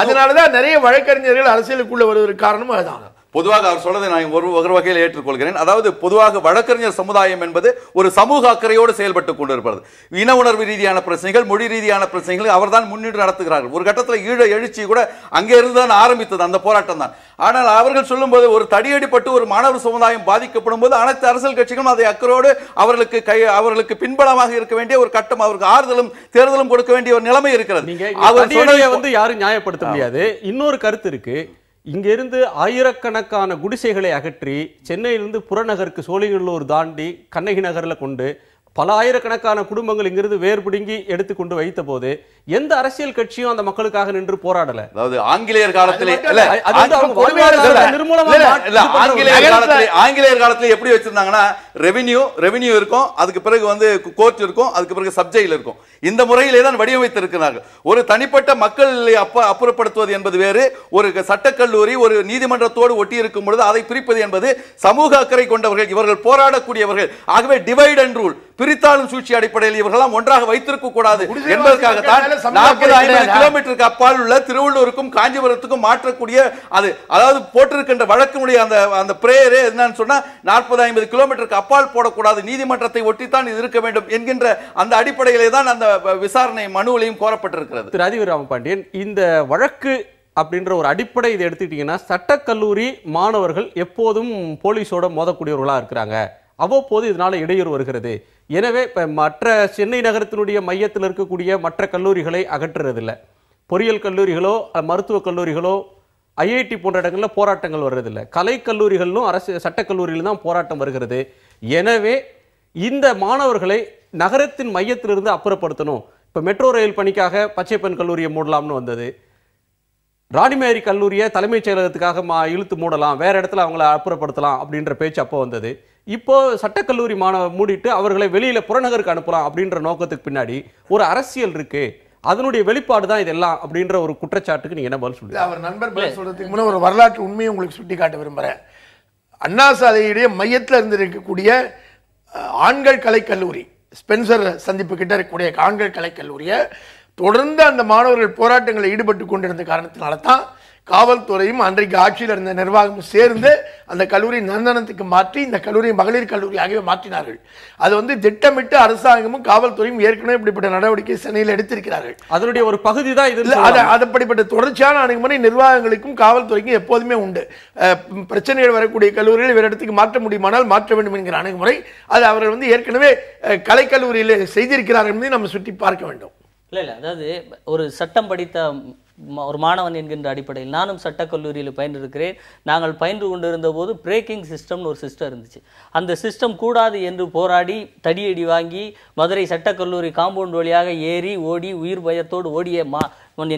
அதனாலதான் நிறைய வழக்கறிஞர்கள் அரசியலுக்குள்ள வருவதற்கு காரணம் அதுதான். பொதுவாக அவர் சொல்றதை நான் ஒரு வகையில் ஏற்றுக்கொள்கிறேன். அதாவது பொதுவாக வழக்கறிஞர் சமுதாயம் என்பது ஒரு சமூக அக்கறையோடு செயல்பட்டு கொண்டிருப்பது. இன உணர்வு ரீதியான பிரச்சனைகள், மொழி ரீதியான பிரச்சனைகள் அவர்தான் முன்னின்று நடத்துகிறார்கள். ஒரு கட்டத்தில் ஈழ எழுச்சி கூட அங்கே இருந்து தான் ஆரம்பித்தது, அந்த போராட்டம் தான். ஆனால் அவர்கள் சொல்லும்போது ஒரு தடியடிப்பட்டு ஒரு மாணவர் சமுதாயம் பாதிக்கப்படும் போது அனைத்து அரசியல் கட்சிகளும் அதை அக்கறையோடு அவர்களுக்கு பின்பலமாக இருக்க வேண்டிய ஒரு கட்டம், அவருக்கு ஆறுதலும் தேர்தலும் கொடுக்க வேண்டிய ஒரு நிலைமை இருக்கிறது. அவர் யாரும் நியாயப்படுத்த முடியாது. இன்னொரு கருத்து இருக்கு. இங்கிருந்து ஆயிரக்கணக்கான குடிசைகளை அகற்றி சென்னையிலிருந்து புறநகருக்கு சோழிங்கநல்லூர் தாண்டி கண்ணகி நகர்ல கொண்டு பல ஆயிரக்கணக்கான குடும்பங்கள் இங்கிருந்து வேர் பிடுங்கி எடுத்துக்கொண்டு வைத்த போது எந்த அரசியல் கட்சியும் அந்த மக்களுக்காக நின்று போராடல. அதாவது ஆங்கிலேயர் காலத்திலே ஆங்கிலேயர் காலத்திலே எப்படி வச்சிருந்தாங்கன்னா ரெவென்யூ இருக்கும், அதுக்கு பிறகு கோர்ட் இருக்கும், அதுக்கு பிறகு சப்ஜெயில் இருக்கும். இந்த முறையிலே தான் வடிவமைத்திருக்கிறார்கள். ஒரு தனிப்பட்ட மக்களை அப்புறப்படுத்துவது என்பது வேறு, ஒரு சட்டக்கல்லூரி ஒரு நீதிமன்றத்தோடு ஒட்டி இருக்கும் பொழுது அதை பிரிப்பது என்பது சமூக அக்கறை கொண்டவர்கள், இவர்கள் போராடக்கூடியவர்கள். ஆகவே டிவைட் அண்ட் ரூல், பிரித்தாளும் சூழ்ச்சி அடிப்படையில் இவர்களாம் ஒன்றாக வைத்திருக்க கூடாது என்பதற்காகத்தான் 40-50 கிலோமீட்டருக்கு அப்பால் உள்ள திருவள்ளூருக்கும் காஞ்சிபுரத்துக்கும் மாற்றக்கூடிய அது, அதாவது போட்டிருக்கின்ற வழக்கினுடைய அந்த பிரேயரே என்னன்னு சொன்னா 40-50 கிலோமீட்டருக்கு அப்பால் போடக்கூடாது, நீதிமன்றத்தை ஒட்டித்தான் இது இருக்க வேண்டும் என்கின்ற அந்த அடிப்படையிலே தான் அந்த விசாரணை மனுவிலையும் கோரப்பட்டிருக்கிறது. திரு அதிவீர் ராமபாண்டியன், இந்த வழக்கு அப்படின்ற ஒரு அடிப்படை இதை எடுத்துக்கிட்டீங்கன்னா சட்டக்கல்லூரி மாணவர்கள் எப்போதும் போலீஸோட மோதக்கூடியவர்களா இருக்கிறாங்க, அவ்வப்போது இதனால இடையூறு வருகிறது. எனவே மற்ற சென்னை நகரத்தினுடைய மையத்தில் இருக்கக்கூடிய மற்ற கல்லூரிகளை அகற்றுறதில்லை. பொறியியல் கல்லூரிகளோ மருத்துவக் கல்லூரிகளோ ஐஐடி போன்ற இடங்களில் போராட்டங்கள் வர்றதில்லை. கலை கல்லூரிகளிலும் சட்டக்கல்லூரியிலும் தான் போராட்டம் வருகிறது. எனவே இந்த மாணவர்களை நகரத்தின் மையத்திலிருந்து அப்புறப்படுத்தணும். இப்போ மெட்ரோ ரயில் பணிக்காக பச்சைப்பன் கல்லூரியை மூடலாம்னு வந்தது. ராணிமேரி கல்லூரியை தலைமைச் செயலகத்துக்காக இழுத்து மூடலாம், வேற இடத்துல அவங்கள அப்புறப்படுத்தலாம் அப்படின்ற பேச்சு அப்போ வந்தது. இப்போ சட்டக்கல்லூரி மூடிட்டு அவர்களை வெளியில புறநகருக்கு அனுப்பலாம் அப்படின்ற நோக்கத்துக்கு பின்னாடி ஒரு அரசியல் இருக்கு, அதனுடைய வெளிப்பாடு தான் இதெல்லாம் அப்படின்ற ஒரு குற்றச்சாட்டுக்கு நீங்க என்ன பதில் சொல்லுங்க? அவர் நண்பர் சொல்றதுக்கு முன்னாடி ஒரு வரலாற்று உண்மையை உங்களுக்கு சுட்டி காட்ட விரும்புகிறேன். அண்ணா சாலையுடைய மையத்தில் இருந்திருக்கக்கூடிய ஆண்கள் கலைக்கல்லூரி, ஸ்பென்சர் சந்திப்பு கிட்ட இருக்கக்கூடிய ஆண்கள் கலைக்கல்லூரியை தொடர்ந்து அந்த மாணவர்கள் போராட்டங்களில் ஈடுபட்டு கொண்டிருந்த காரணத்தினால தான் காவல்துறையும் அன்றைக்கு ஆட்சியில் இருந்த நிர்வாகமும் சேர்ந்து அந்த கல்லூரி நந்தனத்துக்கு மாற்றி இந்த கல்லூரி மகளிர் கல்லூரி ஆகியவை மாற்றினார்கள். அது வந்து திட்டமிட்டு அரசாங்கமும் காவல்துறையும் ஏற்கனவே இப்படிப்பட்ட நடவடிக்கை சென்னையில் எடுத்திருக்கிறார்கள். அதனுடைய ஒரு பகுதி தான் இது. அப்படிப்பட்ட தொடர்ச்சியான அணுகுமுறை நிர்வாகங்களுக்கும் காவல்துறைக்கும் எப்போதுமே உண்டு. பிரச்சனைகள் வரக்கூடிய கல்லூரிகள் வேறு இடத்துக்கு மாற்ற முடியுமானால் மாற்ற வேண்டும் என்கிற அணுகுமுறை அது அவர்கள் வந்து ஏற்கனவே கலைக்கல்லூரியில் செய்திருக்கிறார்கள் என்பதை நம்ம சுட்டி பார்க்க வேண்டும். இல்லை, அதாவது ஒரு சட்டம் படித்த ஒரு மாணவன் என்கின்ற அடிப்படையில் நானும் சட்டக்கல்லூரியில் பயின்றிருக்கிறேன். நாங்கள் பயின்று கொண்டிருந்த போது பிரேக்கிங் சிஸ்டம்னு ஒரு சிஸ்டம் இருந்துச்சு. அந்த சிஸ்டம் கூடாது என்று போராடி தடியடி வாங்கி மதுரை சட்டக்கல்லூரி காம்பவுண்ட் வழியாக ஏறி ஓடி உயிர் பயத்தோடு ஓடிய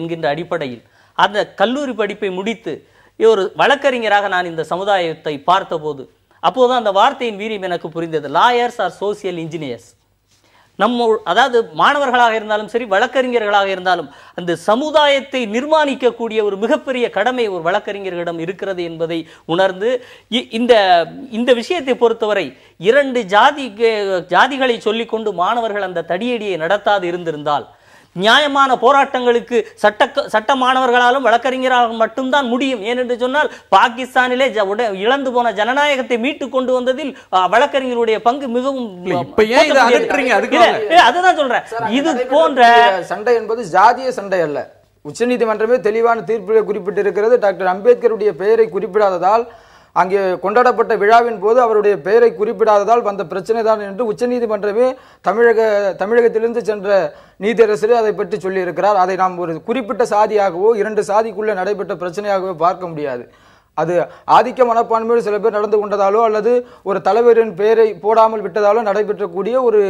என்கின்ற அடிப்படையில் அந்த கல்லூரி படிப்பை முடித்து ஒரு வழக்கறிஞராக நான் இந்த சமுதாயத்தை பார்த்தபோது அப்போதுதான் அந்த வார்த்தையின் வீரியம் எனக்கு புரிந்தது. Lawyers are social engineers. அதாவது மாணவர்களாக இருந்தாலும் சரி, வழக்கறிஞர்களாக இருந்தாலும் அந்த சமுதாயத்தை நிர்மாணிக்கக்கூடிய ஒரு மிகப்பெரிய கடமை ஒரு வழக்கறிஞர்களிடம் இருக்கிறது என்பதை உணர்ந்து இந்த விஷயத்தை பொறுத்தவரை 2 ஜாதிகளை சொல்லிக்கொண்டு மாணவர்கள் அந்த தடியடியை நடத்தாது இருந்திருந்தால் நியாயமான போராட்டங்களுக்கு சட்ட மாணவர்களாலும் வழக்கறிஞராலும் மட்டும்தான் முடியும். ஏனென்று சொன்னால் பாகிஸ்தானிலே இழந்து போன ஜனநாயகத்தை மீட்டு கொண்டு வந்ததில் வழக்கறிஞருடைய பங்கு மிகவும். அதுதான் சொல்றேன், இது போன்ற சண்டை என்பது ஜாதிய சண்டை அல்ல. உச்சநீதிமன்றமே தெளிவான தீர்ப்பில் குறிப்பிட்டிருக்கிறது. டாக்டர் அம்பேத்கருடைய பெயரை குறிப்பிடாததால், அங்கே கொண்டாடப்பட்ட விழாவின் போது அவருடைய பெயரை குறிப்பிடாததால் வந்த பிரச்சனை தான் என்று உச்சநீதிமன்றமே தமிழகத்திலிருந்து சென்ற நீதியரசரே அதை பற்றி சொல்லியிருக்கிறார். அதை நாம் ஒரு குறிப்பிட்ட சாதியாகவோ 2 சாதிக்குள்ள நடைபெற்ற பிரச்சனையாகவோ பார்க்க முடியாது. அது ஆதிக்க மனப்பான்மையோடு சில பேர் நடந்து கொண்டதாலோ அல்லது ஒரு தலைவரின் பெயரை போடாமல் விட்டதாலோ நடைபெற்றக்கூடிய ஒரு.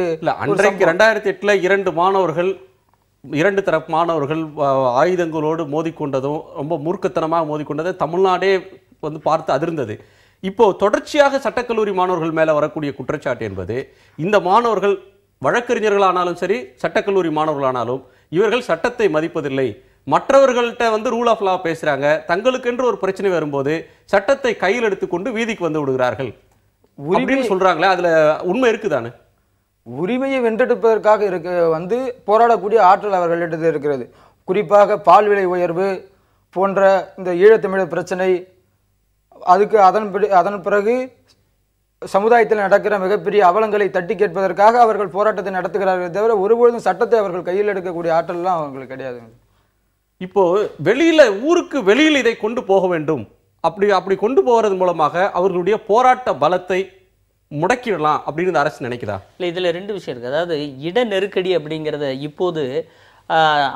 அன்றைக்கு 2008 2 தரப்பு மாணவர்கள் ஆயுதங்களோடு மோதிக்கொண்டதும் ரொம்ப மூர்க்கத்தனமாக மோதிக்கொண்டதை தமிழ்நாடே வந்து பார்த்து அதிர்ந்தது. இப்போ தொடர்ச்சியாக சட்டக்கல்லூரி மாணவர்கள் மேல வரக்கூடிய குற்றச்சாட்டு என்பது, இந்த மாணவர்கள் வழக்கறிஞர்களானாலும் சரி சட்டக்கல்லூரி மாணவர்களானாலும் இவர்கள் சட்டத்தை மதிப்பதில்லை, மற்றவர்கள்ட்ட வந்து ரூல் ஆஃப் லா பேசுறாங்க, தங்களுக்கென்று ஒரு பிரச்சனை வரும்போது சட்டத்தை கையில் எடுத்துக்கொண்டு வீதிக்கு வந்து விடுகிறார்கள் அப்படின்னு சொல்றாங்களே, அதுல உண்மை இருக்குதானே? உரிமையை வென்றெடுப்பதற்காக போராடக்கூடிய ஆற்றல் அவர்களிடத்தில் இருக்கிறது. குறிப்பாக பால் விலை உயர்வு போன்ற இந்த ஈழத்தமிழர் பிரச்சனை, அதுக்கு அதன் பிறகு சமுதாயத்தில் நடக்கிற மிகப்பெரிய அவலங்களை தட்டி கேட்பதற்காக அவர்கள் போராட்டத்தை நடத்துகிறார்கள் தவிர ஒருபொழுதும் சட்டத்தை அவர்கள் கையில் எடுக்கக்கூடிய ஆற்றல்லாம் அவங்களுக்கு கிடையாது. இப்போ ஊருக்கு வெளியில் இதை கொண்டு போக வேண்டும், அப்படி கொண்டு போகிறது மூலமாக அவர்களுடைய போராட்ட பலத்தை முடக்கிடலாம் அப்படின்னு அரசு நினைக்குதா? இல்லை, இதில் 2 விஷயம் இருக்குது. அதாவது இட நெருக்கடி அப்படிங்கிறத இப்போது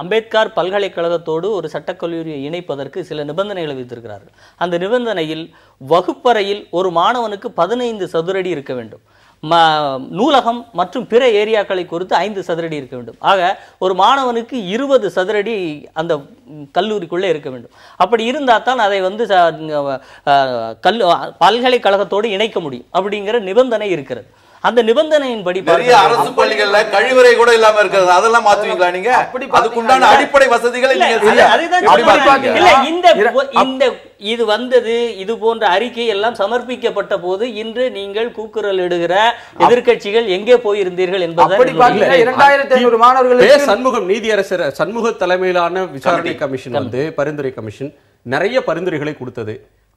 அம்பேத்கர் பல்கலைக்கழகத்தோடு ஒரு சட்டக்கல்லூரியை இணைப்பதற்கு சில நிபந்தனைகளை விதித்திருக்கிறார்கள். அந்த நிபந்தனையில் வகுப்பறையில் ஒரு மாணவனுக்கு 15 சதுரடி இருக்க வேண்டும், நூலகம் மற்றும் பிற ஏரியாக்களை குறித்து 5 சதுரடி இருக்க வேண்டும். ஆக ஒரு மாணவனுக்கு 20 சதுரடி அந்த கல்லூரிக்குள்ளே இருக்க வேண்டும். அப்படி இருந்தால் தான் அதை பல்கலைக்கழகத்தோடு இணைக்க முடியும் அப்படிங்கிற நிபந்தனை இருக்கிறது. அந்த நிபந்தனையின்படி நிறைய அரசு பள்ளிகள்ல கழிவறை கூட இல்லாம இருக்கிறது, அதெல்லாம் மாத்துவீங்களா நீங்க? அதுக்குண்டான அடிப்படை வசதிகளை இது வந்தது, இது போன்ற அறிக்கை எல்லாம் சமர்ப்பிக்கப்பட்ட போது இன்று நீங்கள் கூக்குரல் இடுகிற எதிர்க்கட்சிகள் எங்கே போயிருந்தீர்கள் என்பதை சண்முகம் நீதியரசர் சண்முக தலைமையிலான விசாரணை கமிஷன் பரிந்துரை கமிஷன் நிறைய பரிந்துரைகளை கொடுத்தது.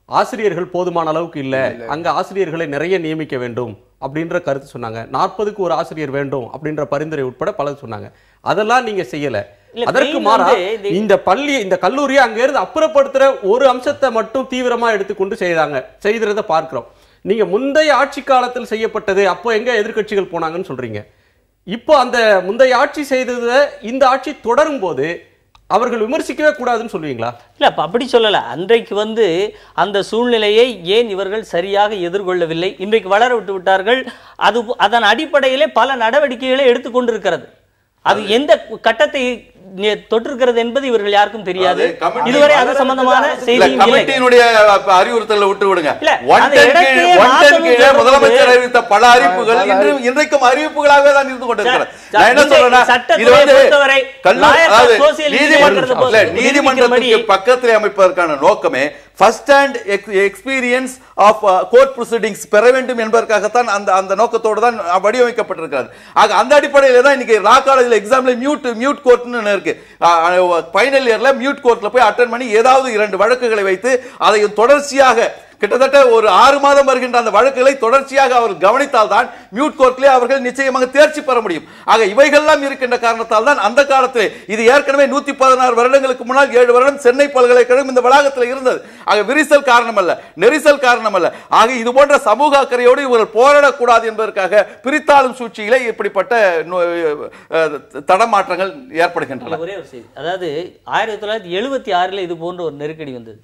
ஆசிரியர்கள் போதுமான அளவுக்கு இல்ல, அங்க ஆசிரியர்களை நிறைய நியமிக்க வேண்டும் அப்படின்ற கருத்து சொன்னாங்க. 40க்கு ஒரு ஆசிரியர் வேண்டும் அப்படின்ற பரிந்துரை உட்பட பலர் சொன்னாங்க. அதெல்லாம் நீங்க செய்யல. அதற்கு மாறா இந்த கல்லூரியை அங்க இருந்து அப்புறப்படுத்துற ஒரு அம்சத்தை மட்டும் தீவிரமா எடுத்துக்கொண்டு செய்ததை பார்க்கிறோம். நீங்க முந்தைய ஆட்சி காலத்தில் செய்யப்பட்டது அப்போ எங்க எதிர்க்கட்சிகள் போனாங்கன்னு சொல்றீங்க. இப்போ அந்த முந்தைய ஆட்சி செய்ததை இந்த ஆட்சி தொடரும் போது அவர்கள் விமர்சிக்கவே கூடாதுன்னு சொல்லுவீங்களா? இல்ல, அப்படி சொல்லல. அன்றைக்கு அந்த சூழ்நிலையை ஏன் இவர்கள் சரியாக எதிர்கொள்ளவில்லை, இன்றைக்கு வளர விட்டு விட்டார்கள். அதன் அடிப்படையிலே பல நடவடிக்கைகளை எடுத்துக்கொண்டிருக்கிறது. அது எந்த கட்டத்தை தொற்றிருக்கிறது என்பது இவர்கள் யாருக்கும் தெரியாது. இதுவரை அது சம்பந்தமான செய்தியும் இல்லை. கமிட்டியினுடைய அறிவுறுத்தலை விட்டு விடுங்க. இல்ல, முதலமைச்சர் அறிவித்த பல அறிவிப்புகள் இன்றைக்கும் அறிவிப்புகளாகவே தான் இருந்து கொண்டிருக்கிறது. நான் என்ன சொல்றேன், இது வந்து நீதிமன்றத்துக்கு பக்கத்தில் அமைப்பதற்கான நோக்கமே first hand experience of court proceedings பெற வேண்டும் என்பதற்காகத்தான் அந்த நோக்கத்தோடு தான் வடிவமைக்கப்பட்டிருக்கிறது. ஆக அந்த அடிப்படையில் தான் இன்னைக்கு லா காலேஜில் எக்ஸாம்ல மியூட் கோர்ட்னு இருக்கு. ஃபைனல் இயர்ல மியூட் கோர்ட்ல போய் அட்டெண்ட் பண்ணி ஏதாவது 2 வழக்குகளை வைத்து அதை தொடர்ச்சியாக கிட்டத்தட்ட ஒரு 6 மாதம் வருகின்ற அந்த வழக்குகளை தொடர்ச்சியாக அவர் கவனித்தால் தான் மியூட் கோர்ட்லேயே அவர்கள் நிச்சயமாக தேர்ச்சி பெற முடியும். ஆக இவைகள்லாம் இருக்கின்ற காரணத்தால் தான் அந்த காலத்தில் இது ஏற்கனவே 116 வருடங்களுக்கு முன்னால் 7 வருடம் சென்னை பல்கலைக்கழகம் இந்த வளாகத்தில் இருந்தது. ஆக விரிசல் காரணம் அல்ல, நெரிசல் காரணம் அல்ல. ஆக இது போன்ற சமூக அக்கறையோடு இவர்கள் போராடக்கூடாது என்பதற்காக பிரித்தாளும் சூழ்ச்சியிலே இப்படிப்பட்ட தடமாற்றங்கள் ஏற்படுகின்றன. ஒரே ஒரு செய்தி, அதாவது 1976 இது போன்ற ஒரு நெருக்கடி வந்தது.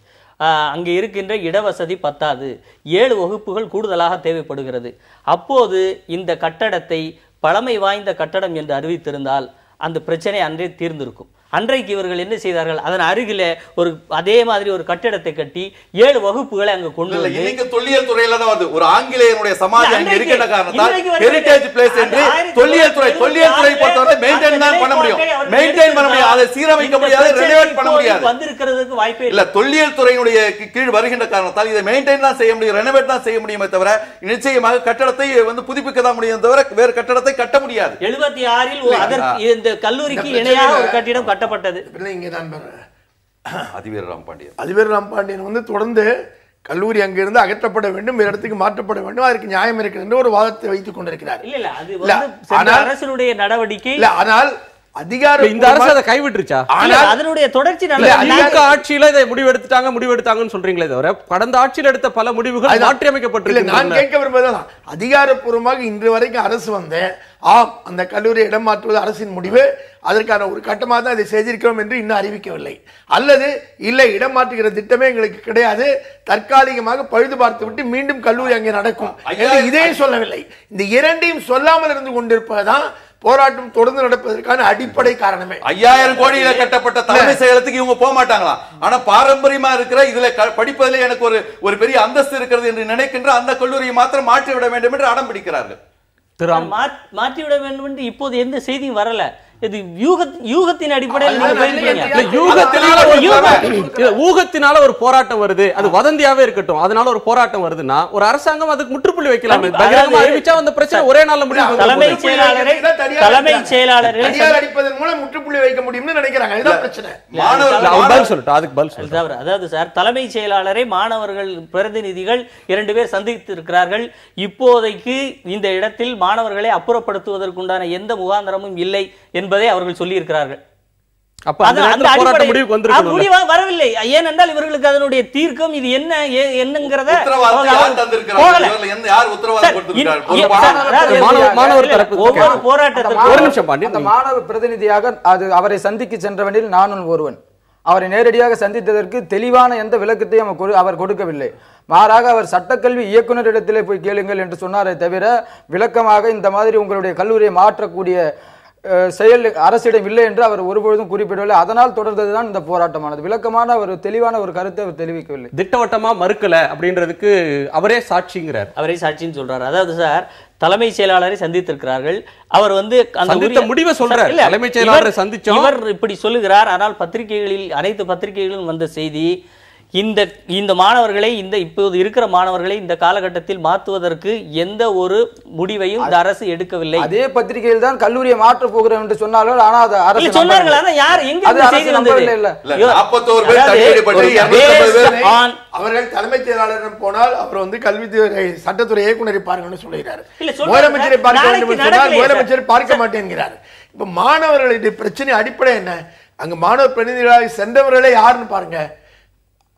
அங்கே இருக்கின்ற இடவசதி பத்தாது, 7 வகுப்புகள் கூடுதலாக தேவைப்படுகிறது. அப்போது இந்த கட்டடத்தை பழமை வாய்ந்த கட்டடம் என்று அறிவித்திருந்தால் அந்த பிரச்சனை அன்றே தீர்ந்திருக்கும். அன்றைக்கு இவர்கள் என்ன செய்தார்கள், அதன் அருகிலே ஒரு அதே மாதிரி ஒரு கட்டிடத்தை கட்டி 7 வகுப்புகளை அங்கு கொண்டு வந்து இன்னைக்கு தொல்லியல் துறையில தான் வருது. ஒரு ஆங்கிலேயனுடைய சமாஜம் அங்க இருக்கின்ற காரணத்தால் ஹெரிடேஜ் பிளேஸ் என்று தொல்லியல் துறை பொறுத்தவரை மெயின்டைன் தான் பண்ண முடியும். மெயின்டைன் பண்ண முடியும், அதை சீரமைக்க முடியாது, ரெனோவேட் பண்ண முடியாது. வந்திருக்கிறதுக்கு வாய்ப்பே இல்ல. தொல்லியல் துறையினுடைய கீழ் வருகின்ற காரணத்தால் இதை மெயின்டைன் தான் செய்ய முடியும், ரெனோவேட் தான் செய்ய முடியுமே தவிர நிச்சயமாக கட்டடத்தை புதுப்பிக்க தான் முடியும் தவிர வேறு கட்டடத்தை கட்ட முடியாது. 76 அதற்கு இந்த கல்லூரிக்கு இணையாக ஒரு கட்டிடம் கட்டப்பட்டது. அதிவீர ராமபாண்டியன் தொடர்ந்து கல்லூரி அங்கிருந்து அகற்றப்பட வேண்டும், வேறு இடத்துக்கு மாற்றப்பட வேண்டும், அதற்கு நியாயம் இருக்கிறது என்று ஒரு வாதத்தை வைத்துக் கொண்டிருக்கிறார். இல்ல அது அரசுடைய நடவடிக்கை. ஆனால் இந்த அரசு அதை கைவிட்டுருச்சா? அதனுடைய தொடர்ச்சி ஆட்சியில இதை முடிவெடுத்தாங்கன்னு சொல்றீங்களே தவிர கடந்த ஆட்சியில் எடுத்த பல முடிவுகள் மாற்றி அமைக்கப்பட்டிருக்கு. நான் கேட்க விரும்புவதுதான், அதிகாரப்பூர்வமாக இன்று வரைக்கும் அரசு வந்து ஆம் அந்த கல்லூரியை இடம் மாற்றுவது அரசின் முடிவு, அதற்கான ஒரு கட்டமாக தான் இதை செய்திருக்கிறோம் என்று இன்னும் அறிவிக்கவில்லை. அல்லது இல்லை, இடம் மாற்றுகிற திட்டமே எங்களுக்கு கிடையாது, தற்காலிகமாக பழுது பார்த்து விட்டு மீண்டும் கல்லூரி அங்கே நடக்கும் இதையும் சொல்லவில்லை. இந்த இரண்டையும் சொல்லாமல் இருந்து கொண்டிருப்பதுதான் போராட்டம் தொடர்ந்து நடப்பதற்கான அடிப்படை காரணமே. 5000 கோடியில கட்டப்பட்ட தலைமை செயலகத்துக்கு இவங்க போக மாட்டாங்களா? ஆனா பாரம்பரியமா இருக்கிற இதுல படிப்பதிலே எனக்கு ஒரு பெரிய அந்தஸ்து இருக்கிறது என்று நினைக்கின்ற அந்த கல்லூரியை மாத்திரம் மாற்றி விட வேண்டும் என்று அடம் பிடிக்கிறார்கள். மாற்றிவிட வேண்டும் என்று இப்போது எந்த செய்தியும் வரல. இது யூகத்தின் அடிப்படையில் ஊகத்தினால ஒரு போராட்டம் வருது, அது வதந்தியாவே இருக்கட்டும், அதனால ஒரு போராட்டம் வருதுன்னா ஒரு அரசாங்கம் அதுக்கு முற்றுப்புள்ளி வைக்கலாம். அறிவிச்சா அந்த பிரச்சனை ஒரே நாள்ல முடியும். தலைமை செயலாளரை அடிப்பதன் மூலம் முற்றுப்புள்ளி வைக்க முடியும்னு நினைக்கிறாங்க. இதுதான் பிரச்சனை. அதாவது சார், தலைமை செயலாளரை மாணவர்கள் பிரதிநிதிகள் 2 பேர் சந்தித்து இருக்கிறார்கள். இப்போதைக்கு இந்த இடத்தில் மாணவர்களை அப்புறப்படுத்துவதற்குண்டான எந்த முகாந்திரமும் இல்லை என்பதை அவர்கள் சொல்லி இருக்கிறார்கள். வரவில்லை. ஏனென்றால் இவர்களுக்கு அதனுடைய தீர்க்கம் இது என்னங்கிறத ஒவ்வொரு போராட்டத்திற்கும் மாணவ பிரதிநிதியாக அவரை சந்திக்க சென்றவனில் நானும் ஒருவன். அவரை நேரடியாக சந்தித்ததற்கு தெளிவான எந்த விளக்கத்தையும் அவர் கொடுக்கவில்லை. மாறாக அவர் சட்டக்கல்வி இயக்குநரிடத்திலே போய் கேளுங்கள் என்று சொன்னாரே தவிர விளக்கமாக இந்த மாதிரி உங்களுடைய கல்லூரியை மாற்றக்கூடிய செயல் அரசிடம் இல்லை என்று அவர் ஒருபொழுதும் குறிப்பிடவில்லை. அதனால் தொடர்ந்ததுதான் இந்த போராட்டமானது. விளக்கமான ஒரு தெளிவான ஒரு கருத்தை அவர் தெரிவிக்கவில்லை. திட்டவட்டமா மறுக்கல அப்படின்றதுக்கு அவரே சாட்சிங்கிறார். அவரே சாட்சின்னு சொல்றாரு. அதாவது சார், தலைமை செயலாளரை சந்தித்திருக்கிறார்கள். அவர் வந்து அந்த முடிவை சொல்றார். தலைமை செயலாளரை சந்திச்சோம் இவர் இப்படி சொல்லுகிறார். ஆனால் பத்திரிகைகளில் அனைத்து பத்திரிகைகளிலும் வந்த செய்தி, இந்த மாணவர்களை இப்போது இருக்கிற மாணவர்களை இந்த காலகட்டத்தில் மாற்றுவதற்கு எந்த ஒரு முடிவையும் இந்த அரசு எடுக்கவில்லை. அதே பத்திரிகையில் தான் கல்லூரியை மாற்ற போகிறோம் என்று சொன்னார்கள். ஆனால் அது அரசு சொன்னார்கள். ஆனா யார் எங்க செய்தி வந்தது? அவர்கள் தலைமை செயலாளரிடம் போனால் அவர் வந்து கல்வித்துறை சட்டத்துறை இயக்குநரை பாருங்கன்னு சொல்லுகிறார். முதலமைச்சரை பார்க்க வேண்டும் என்று சொன்னால் முதலமைச்சர் பார்க்க மாட்டேங்கிறார். இப்ப மாணவர்களுடைய பிரச்சனை அடிப்படை என்ன? அங்க மாணவர் பிரதிநிதிகளாக சென்றவர்களே யாருன்னு பாருங்க.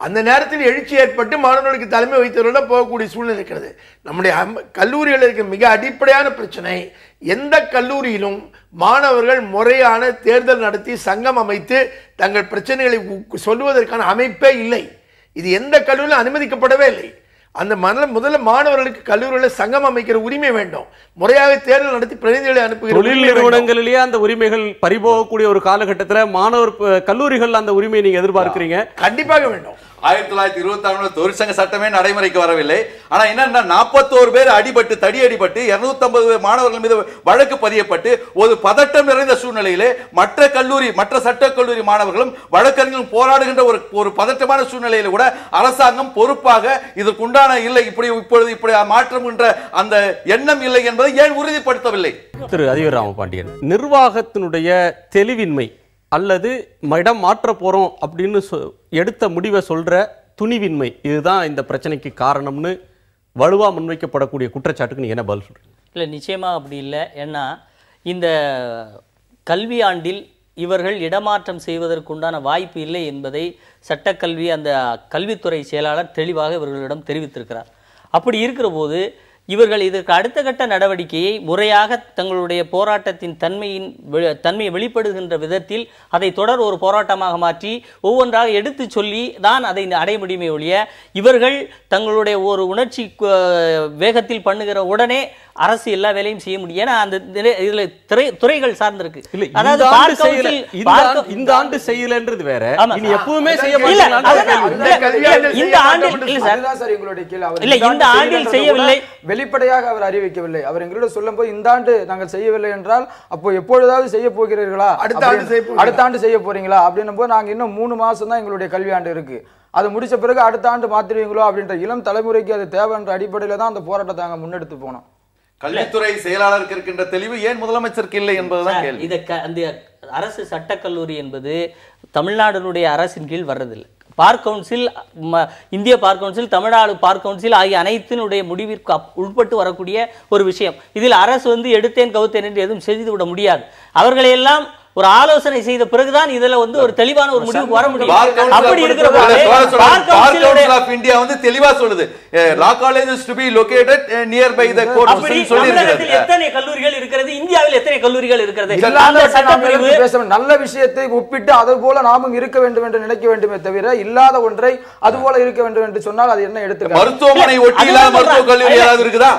அந்த நேரத்தில் எழுச்சி ஏற்பட்டு மாணவர்களுக்கு தலைமை வைத்தவர்கள் போகக்கூடிய சூழ்நிலை இருக்கிறது. நம்முடைய கல்லூரிகளில் இருக்கிற மிக அடிப்படையான பிரச்சனை, எந்த கல்லூரியிலும் மாணவர்கள் முறையான தேர்தல் நடத்தி சங்கம் அமைத்து தங்கள் பிரச்சனைகளை சொல்லுவதற்கான அமைப்பே இல்லை. இது எந்த கல்லூரியிலும் அனுமதிக்கப்படவே இல்லை. அந்த முதல்ல மாணவர்களுக்கு கல்லூரிகளில் சங்கம் அமைக்கிற உரிமை வேண்டும். முறையாக தேர்தல் நடத்தி பிரதிநிதிகளை அனுப்புகிற தொழில் நிறுவனங்களிலேயே அந்த உரிமைகள் பறிபோகக்கூடிய ஒரு காலகட்டத்தில் மாணவர் கல்லூரிகள் அந்த உரிமையை நீங்க எதிர்பார்க்கிறீங்க? கண்டிப்பாக வேண்டும். 1926 தொழிற்சங்க சட்டமே நடைமுறைக்கு வரவில்லை. ஆனா என்னன்னா 41 பேர் அடிபட்டு தடி அடிபட்டு 250 மாணவர்கள் மீது வழக்கு பதியப்பட்டு ஒரு பதட்டம் நிறைந்த சூழ்நிலையிலே மற்ற சட்ட கல்லூரி மாணவர்களும் வழக்கறிஞர்களும் போராடுகின்ற ஒரு பதட்டமான சூழ்நிலையில கூட அரசாங்கம் பொறுப்பாக இதற்குண்டான இல்லை இப்படி மாற்றம் என்ற அந்த எண்ணம் இல்லை என்பதை ஏன் உறுதிப்படுத்தவில்லை? திரு அதிபர் ராமபாண்டியன், நிர்வாகத்தினுடைய தெளிவின்மை அல்லது இடம் மாற்ற போறோம் அப்படின்னு எடுத்த முடிவை சொல்ற துணிவின்மை, இதுதான் இந்த பிரச்சனைக்கு காரணம்னு வலுவா முன்வைக்கப்படக்கூடிய குற்றச்சாட்டுக்கு நீங்க என்ன பதில் சொல்றீங்க? இல்லை, நிச்சயமா அப்படி இல்லை. ஏன்னா இந்த கல்வி ஆண்டில் இவர்கள் இடமாற்றம் செய்வதற்குண்டான வாய்ப்பு இல்லை என்பதை சட்டக்கல்வி அந்த கல்வித்துறை செயலாளர் தெளிவாக இவர்களிடம் தெரிவித்திருக்கிறார். அப்படி இருக்கிற போது இவர்கள் இதற்கு அடுத்த கட்ட நடவடிக்கையை முறையாக தங்களுடைய போராட்டத்தின் தன்மையை வெளிப்படுகின்ற விதத்தில் அதை தொடர் ஒரு போராட்டமாக மாற்றி ஒவ்வொன்றாக எடுத்து சொல்லி தான் அதை அடைய முடியுமே ஒழிய இவர்கள் தங்களுடைய ஒரு உணர்ச்சி வேகத்தில் பண்ணுகிற உடனே அரசு எல்லா வேலையும் செய்ய முடியும். ஏன்னா அந்த இதுல துறைகள் சார்ந்திருக்கு. இந்த ஆண்டு செய்யலன்றது வேற, இனி எப்பவுமே செய்ய இந்த ஆண்டில் செய்யவில்லை, வெளிப்படையாக அவர் அறிவிக்கவில்லை. அவர் எங்களிடம் சொல்லும் போது இந்த ஆண்டு நாங்கள் செய்யவில்லை என்றால் அப்போ எப்பொழுதாவது செய்ய போகிறீர்களா, அடுத்த ஆண்டு செய்ய போறீங்களா அப்படின்னும் போது நாங்க இன்னும் 3 மாசம் தான் எங்களுடைய கல்வி ஆண்டு இருக்கு, அது முடிச்ச பிறகு அடுத்த ஆண்டு மாத்திருவீங்களோ அப்படின்ற இளம் தலைமுறைக்கு அது தேவை என்ற அடிப்படையில தான் அந்த போராட்டத்தை நாங்கள் முன்னெடுத்து போனோம். கல்வித்துறை செயலாளருக்கு இருக்கின்ற தெளிவு ஏன் முதலமைச்சருக்கு இல்லை என்பதுதான் கேள்வி. அந்த அரசு சட்டக்கல்லூரி என்பது தமிழ்நாடுடைய அரசின் கீழ் வர்றதில்லை. பார் கவுன்சில், இந்திய bar council, Tamil Nadu bar council ஆகிய அனைத்தினுடைய முடிவிற்கு உட்பட்டு வரக்கூடிய ஒரு விஷயம். இதில் அரசு எடுத்தேன் கவுத்தேன் என்று எதுவும் செய்து விட முடியாது. அவர்களையெல்லாம் ஒரு ஆலோசனை செய்த பிறகுதான் இதுல ஒரு தெளிவான ஒரு முடிவுக்கு வர முடியும். அப்படி இருக்கிற போது பார் கவுன்சில் ஆஃப் இந்தியா தெளிவா சொல்லுது, law colleges to be located nearby the court னு சொல்லிருக்காங்க. எத்தனை கல்லூரிகள் இருக்கிறது, இந்தியாவில் எத்தனை கல்லூரிகள் இருக்கிறது? அந்த சட்டப்பிரிவு நல்ல விஷயத்தை ஒப்பிட்டு அது போல நாமும் இருக்க வேண்டும் என்று நினைக்க வேண்டுமே தவிர இல்லாத ஒன்றை அது போல இருக்க வேண்டும் என்று சொன்னால் அது என்ன எடுத்துக்க? மருத்துவமனை ஒட்டி இல்லாத மருத்துவ கல்லூரி ஏதாவது இருக்குதா?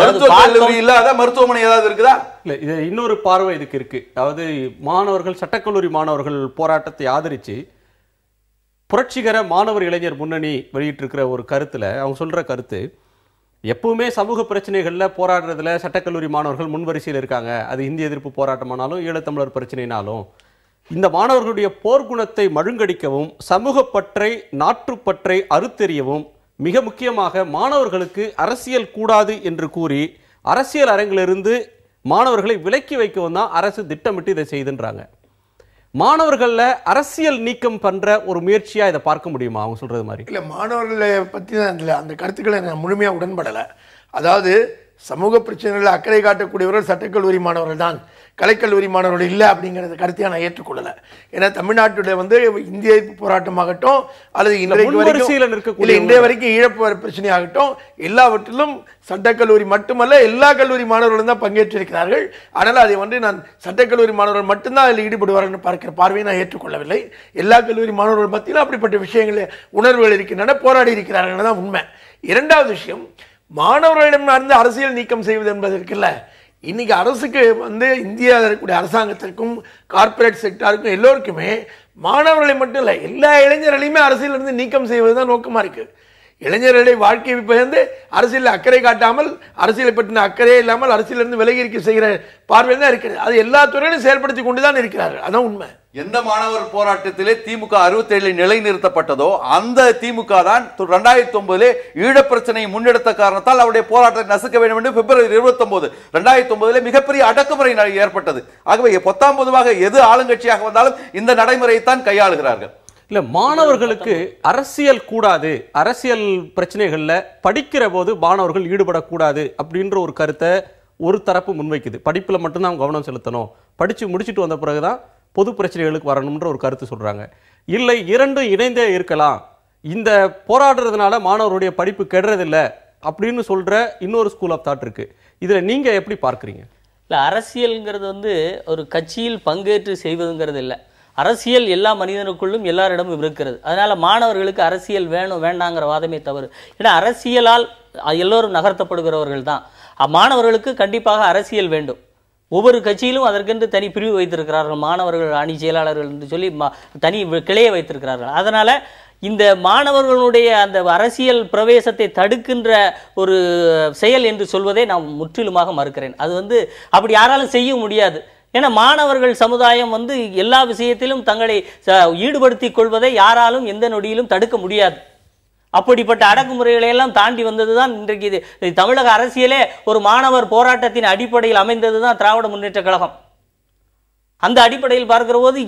மருத்துவ கல்லூரி இல்லாத மருத்துவமனை ஏதாவது இருக்குதா? இல்ல, இது இன்னொரு பார்வை இதுக்கு இருக்கு. அதாவது மாணவர்கள், சட்டக்கல்லூரி மாணவர்கள் போராட்டத்தை ஆதரிச்சு புரட்சிகர மாணவர் இளைஞர் முன்னணி வெளியிட்டிருக்கிற ஒரு கருத்துல அவங்க சொல்ற கருத்து, எப்பவுமே சமூக பிரச்சனைகள்ல போராடுறதுல சட்டக்கல்லூரி மாணவர்கள் முன்வரிசையில் இருக்காங்க. அது இந்திய எதிர்ப்பு போராட்டமானாலும் ஈழத்தமிழர் பிரச்சனைனாலும் இந்த மாணவர்களுடைய போர்க்குணத்தை மழுங்கடிக்கவும் சமூகப்பற்றை நாட்டுப்பற்றை அறுத்தெறியவும் மிக முக்கியமாக மாணவர்களுக்கு அரசியல் கூடாது என்று கூறி அரசியல் அரங்கிலிருந்து மாணவர்களை விலக்கி வைக்கவும் தான் அரசு திட்டமிட்டு இதை செய்துன்றாங்க. மாணவர்கள அரசியல் நீக்கம் பண்ற ஒரு முயற்சியா இதை பார்க்க முடியுமா அவங்க சொல்றது மாதிரி? இல்ல, மாணவர்களை பத்தி தான் அந்த கருத்துக்களை நான் முழுமையா உடன்படலை. அதாவது சமூக பிரச்சனைகளில் அக்கறை காட்டக்கூடியவர்கள் சட்டக்கல்லூரி மாணவர்கள் தான், கலைக்கல்லூரி மாணவர்கள் இல்லை அப்படிங்கிறத கருத்தையை நான் ஏற்றுக்கொள்ளலை. ஏன்னா தமிழ்நாட்டுடைய இந்திய போராட்டமாகட்டும் அல்லது இன்றைய வரைக்கும் ஈழப்பு பிரச்சனை ஆகட்டும், எல்லாவற்றிலும் சட்டக்கல்லூரி மட்டுமல்ல எல்லா கல்லூரி மாணவர்களும் தான் பங்கேற்றிருக்கிறார்கள். அதனால் அதை நான் சட்டக்கல்லூரி மாணவர்கள் மட்டும்தான் அதில் ஈடுபடுவார்கள் பார்க்கிற பார்வையை நான் ஏற்றுக்கொள்ளவில்லை. எல்லா கல்லூரி மாணவர்கள் மத்தியிலும் அப்படிப்பட்ட விஷயங்கள் உணர்வுகள் இருக்கின்றன, போராடி இருக்கிறார்கள் தான் உண்மை. இரண்டாவது விஷயம், மாணவர்களிடமிருந்து அரசியல் நீக்கம் செய்வது என்பது இருக்குல்ல, இன்னைக்கு அரசுக்கு இந்தியா இருக்கக்கூடிய அரசாங்கத்திற்கும் கார்பரேட் செக்டாருக்கும் எல்லோருக்குமே மாணவர்களை மட்டும் இல்லை எல்லா இளைஞர்களையுமே அரசியலிருந்து நீக்கம் செய்வதுதான் நோக்கமா இருக்கு. இளைஞர்களை வாழ்க்கை அரசியல் அக்கறை காட்டாமல், அரசியலை பற்றின அக்கறையே இல்லாமல் அரசியலிருந்து விலகி இருக்க செய்கிற பார்வையில் தான் இருக்கிறது. அது எல்லா துறையிலும் செயல்படுத்தி கொண்டுதான் இருக்கிறார்கள். அதான் உண்மை. எந்த மாணவர் போராட்டத்திலே திமுக 67 நிலைநிறுத்தப்பட்டதோ அந்த திமுக தான் 2009 ஈழப்பிரச்சனையை முன்னெடுத்த காரணத்தால் அவருடைய போராட்டத்தை நசுக்க வேண்டும் என்று பிப்ரவரி 29 2009 மிகப்பெரிய அடக்குமுறை ஏற்பட்டது. ஆகவே பொத்தாம்பொதுவாக எது ஆளுங்கட்சியாக வந்தாலும் இந்த நடைமுறையை தான் கையாளுகிறார்கள். இல்ல, மாணவர்களுக்கு அரசியல் கூடாது, அரசியல் பிரச்சனைகள்ல படிக்கிற போது மாணவர்கள் ஈடுபடக்கூடாது அப்படின்ற ஒரு கருத்தை ஒரு தரப்பு முன்வைக்குது. படிப்புல மட்டும்தான் கவனம் செலுத்தணும், படிச்சு முடிச்சுட்டு வந்த பிறகுதான் பொது பிரச்சனைகளுக்கு வரணும்ன்ற ஒரு கருத்து சொல்றாங்க. இல்லை, இரண்டும் இணைந்தே இருக்கலாம், இந்த போராடுறதுனால மாணவருடைய படிப்பு கெடுறதில்லை அப்படின்னு சொல்ற இன்னொரு ஸ்கூல் ஆஃப் தாட் இருக்கு. இதுல நீங்க எப்படி பார்க்குறீங்க? இல்லை, அரசியல்ங்கிறது ஒரு கட்சியில் பங்கேற்று செய்வதுங்கிறது இல்லை. அரசியல் எல்லா மனிதனுக்குள்ளும் எல்லாரிடமும் இருக்கிறது. அதனால மாணவர்களுக்கு அரசியல் வேணும் வேண்டாங்கிற வாதமே தவறு. ஏன்னா அரசியலால் எல்லோரும் நகர்த்தப்படுகிறவர்கள் தான். மாணவர்களுக்கு கண்டிப்பாக அரசியல் வேண்டும். ஒவ்வொரு கட்சியிலும் அதற்கென்று தனி பிரிவு வைத்திருக்கிறார்கள். மாணவர்கள் அணி செயலாளர்கள் என்று சொல்லி தனி கிளையை வைத்திருக்கிறார்கள். அதனால இந்த மாணவர்களுடைய அந்த அரசியல் பிரவேசத்தை தடுக்கின்ற ஒரு செயல் என்று சொல்வதை நான் முற்றிலுமாக மறுக்கிறேன். அது அப்படி யாராலும் செய்ய முடியாது. ஏன்னா மாணவர்கள் சமுதாயம் எல்லா விஷயத்திலும் தங்களை ஈடுபடுத்திக் கொள்வதை யாராலும் எந்த நொடியிலும் தடுக்க முடியாது. அப்படிப்பட்ட அடக்குமுறைகளை எல்லாம் தாண்டி வந்ததுதான் இன்றைக்கு இது தமிழக அரசியலே ஒரு மாணவர் போராட்டத்தின் அடிப்படையில் அமைந்ததுதான் திராவிட முன்னேற்ற கழகம். அந்த அடிப்படையில் பார்க்கிற போது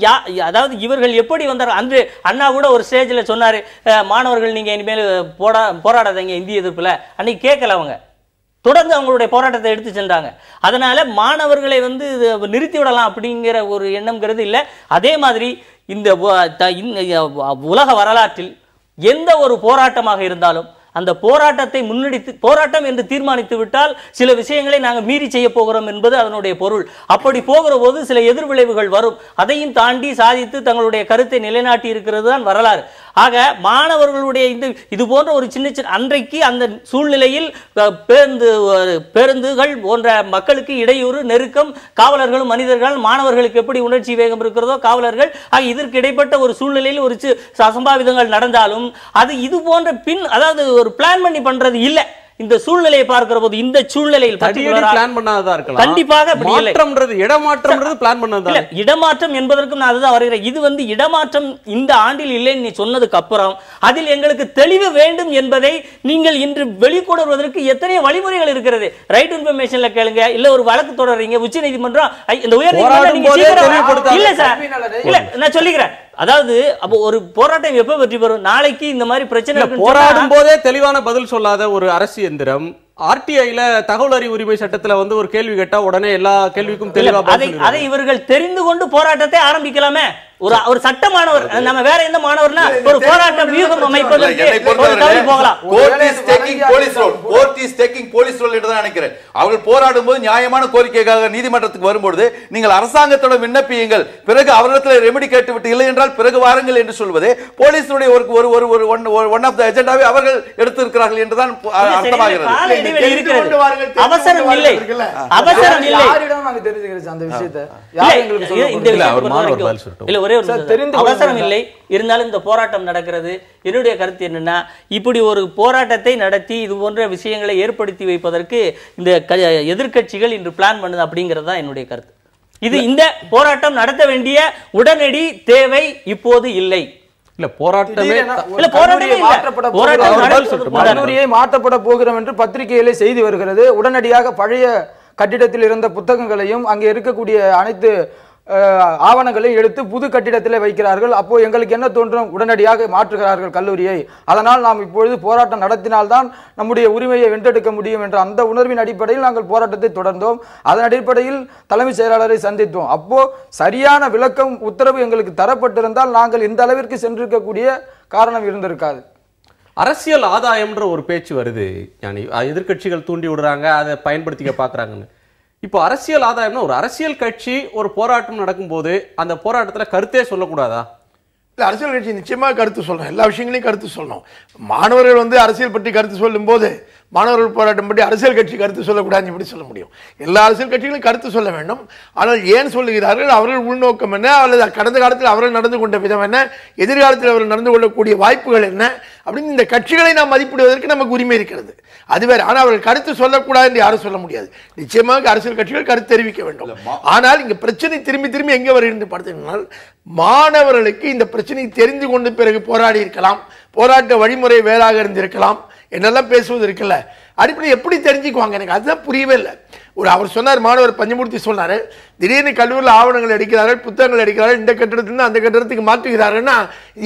அதாவது இவர்கள் எப்படி வந்தார்? அன்று அண்ணா கூட ஒரு ஸ்டேஜில் சொன்னாரு, மாணவர்கள் நீங்க இனிமேல் போராடாதீங்க இந்திய எதிர்ப்புல. அன்னைக்கு கேட்கல. அவங்க தொடர்ந்து அவங்களுடைய போராட்டத்தை எடுத்து சென்றாங்க. அதனால மாணவர்களை நிறுத்தி விடலாம் அப்படிங்கிற ஒரு எண்ணம்ங்கிறது இல்லை. அதே மாதிரி இந்த உலக வரலாற்றில் எந்த ஒரு போராட்டமாக இருந்தாலும் அந்த போராட்டத்தை போராட்டம் என்று தீர்மானித்து விட்டால் சில விஷயங்களை நாங்கள் மீறி செய்ய போகிறோம் என்பது அதனுடைய பொருள். அப்படி போகிற போது சில எதிர்விளைவுகள் வரும். அதையும் தாண்டி சாதித்து தங்களுடைய கருத்தை நிலைநாட்டி இருக்கிறது தான் வரலாறு. ஆக மாணவர்களுடைய இது போன்ற ஒரு சின்ன அன்றைக்கு அந்த சூழ்நிலையில் பேருந்துகள் போன்ற மக்களுக்கு இடையூறு, நெருக்கம், காவலர்களும் மனிதர்கள், மாணவர்களுக்கு எப்படி உணர்ச்சி வேகம் இருக்கிறதோ காவலர்கள், இதற்கு இடைப்பட்ட ஒரு சூழ்நிலையில் ஒரு அசம்பாவிதங்கள் நடந்தாலும் அது இது போன்ற அதாவது ஒரு பிளான் பண்ணி பண்றது இல்லை. இந்த சூழ்நிலையை பார்க்கிற போது இந்த சூழ்நிலையில் பிளான் பண்ணாததா இருக்கலாம். கண்டிப்பாக இடமாற்றம்ன்றது பிளான் பண்ணாததா இல்ல. இடமாற்றம் என்பதற்கும் நான் அதுதான் வருகிறேன். இது இடமாற்றம் இந்த ஆண்டில் இல்லைன்னு நீ சொன்னதுக்கு அப்புறம் அதில் எங்களுக்கு தெளிவு வேண்டும் என்பதை நீங்கள் இன்று வெளிக்கொணர்வதற்கு எத்தனை வழிமுறைகள் இருக்கிறது. ரைட் இன்ஃபர்மேஷன்ல கேளுங்க, இல்ல ஒரு வழக்கு தொடர்றீங்க உச்ச நீதிமன்றம், இந்த உயர் நீதிமன்றம் இல்ல சார், இல்ல நான் சொல்லிக்கிறேன். அதாவது அப்போ ஒரு போராட்டம் எப்ப வெற்றி பெறும்? நாளைக்கு இந்த மாதிரி பிரச்சனை போராடும் போதே தெளிவான பதில் சொல்லாத ஒரு அரசு எந்திரம் ஆர்டிஐல தகவல் அறிவு உரிமை சட்டத்துல ஒரு கேள்வி கேட்டா உடனே எல்லா கேள்விக்கும் தெளிவா அதை இவர்கள் தெரிந்து கொண்டு போராட்டத்தை ஆரம்பிக்கலாமே. ஒரு சட்ட மாணவர், நம்ம வேற எந்த மாணவர்னா ஒரு போராட்ட வியூகம் அமைப்பதற்கு போகலாம். Court is taking police role என்று தான் நினைக்கிறேன். அவர்கள் போராடும் போது நியாயமான கோரிக்கைக்காக நீதிமன்றத்துக்கு வரும்போது நீங்கள் அரசாங்கத்தோட விண்ணப்பியுங்கள், பிறகு அவர்களிடத்தில் ரெமெடி கேட்டுவிட்டு இல்லை என்றால் பிறகு வாருங்கள் என்று சொல்வது போலீஸுடைய ஒன் ஆஃப் தி அஜெண்டாவை அவர்கள் எடுத்திருக்கிறார்கள் என்றுதான் அர்த்தமாகிறது. அவசரம் இல்லை, அவசரம் இல்லை. அந்த விஷயத்தை அவசரம் இல்லை. இருந்தாலும் இந்த போராட்டம் நடக்கிறது. என்னுடைய கருத்து என்னன்னா, இப்படி ஒரு போராட்டத்தை நடத்தி இது போன்ற விஷயங்களை ஏற்படுத்தி வைப்பதற்கு இந்த எதிர்க்கட்சிகள் இன்று பிளான் பண்ணுது அப்படிங்கிறது தான் என்னுடைய கருத்து. இந்த போராட்டம் நடத்த வேண்டிய உடனடி தேவை இப்போது இல்லை. மாற்றப்பட போகிறோம் என்று பத்திரிகையிலே செய்தி வருகிறது. உடனடியாக பழைய கட்டிடத்தில் இருந்த புத்தகங்களையும் அங்கே இருக்கக்கூடிய அனைத்து ஆவணங்களையும் எடுத்து புது கட்டிடத்திலே வைக்கிறார்கள். அப்போ எங்களுக்கு என்ன தோன்றும்? உடனடியாக மாற்றுகிறார்கள் கல்லூரியை. அதனால் நாம் இப்பொழுது போராட்டம் நடத்தினால்தான் நம்முடைய உரிமையை வென்றெடுக்க முடியும் என்ற அந்த உணர்வின் அடிப்படையில் நாங்கள் போராட்டத்தை தொடர்ந்தோம். அதன் அடிப்படையில் தலைமைச் செயலாளரை சந்தித்தோம். அப்போ சரியான விளக்கம், உத்தரவு எங்களுக்கு தரப்பட்டிருந்தால் நாங்கள் இந்த அளவிற்கு சென்றிருக்கக்கூடிய காரணம் இருந்திருக்காது. அரசியல் ஆதாயம்ன்ற ஒரு பேச்சு வருது. எதிர்கட்சிகள் தூண்டி விடுறாங்க, அதை பயன்படுத்திக்க பாக்குறாங்கன்னு. இப்போ அரசியல் ஆதாயம்னா ஒரு அரசியல் கட்சி ஒரு போராட்டம் நடக்கும் போது அந்த போராட்டத்துல கருத்தே சொல்லக்கூடாதா? இல்லை, அரசியல் கட்சி நிச்சயமாக கருத்து சொல்லணும். எல்லா விஷயங்களையும் கருத்து சொல்லணும். மாணவர்கள் அரசியல் பற்றி கருத்து சொல்லும் போது மாணவர்கள் போராட்டம் பற்றி அரசியல் கட்சி கருத்து சொல்லக்கூடாதுன்னு எப்படி சொல்ல முடியும்? எல்லா அரசியல் கட்சிகளும் கருத்து சொல்ல வேண்டும். ஆனால் ஏன் சொல்லுகிறார்கள்? அவர்கள் உள்நோக்கம் என்ன, அல்லது கடந்த காலத்தில் அவர்கள் நடந்து கொண்ட விதம் என்ன, எதிர்காலத்தில் அவர்கள் நடந்து கொள்ளக்கூடிய வாய்ப்புகள் என்ன அப்படின்னு இந்த கட்சிகளை நாம் மதிப்பிடுவதற்கு நமக்கு உரிமை இருக்கிறது. அது வேறு. ஆனால் அவர்கள் கருத்து சொல்லக்கூடாது என்று யாரும் சொல்ல முடியாது. நிச்சயமாக அரசியல் கட்சிகள் கருத்து தெரிவிக்க வேண்டும். ஆனால் இங்க பிரச்சனை திரும்பி திரும்பி எங்கே வருகிறது பார்த்தீங்கன்னா, மாணவர்களுக்கு இந்த பிரச்சனை தெரிந்து கொண்டு பிறகு போராடி இருக்கலாம், போராட்ட வழிமுறை வேறாக இருந்திருக்கலாம் என்னெல்லாம் பேசுவது இருக்குல்ல, அடிப்படை எப்படி தெரிஞ்சுக்குவாங்க? எனக்கு அதுதான் புரியவே இல்லை. அவர் சொன்னார், மாணவர் பஞ்சமூர்த்தி சொன்னார், திடீர்னு கல்லூரியில் ஆவணங்கள் அடிக்கிறார்கள், புத்தகங்கள் அடிக்கிறார்கள், இந்த கட்டிடத்திலிருந்து அந்த கட்டிடத்துக்கு மாற்றுகிறார்கள்னா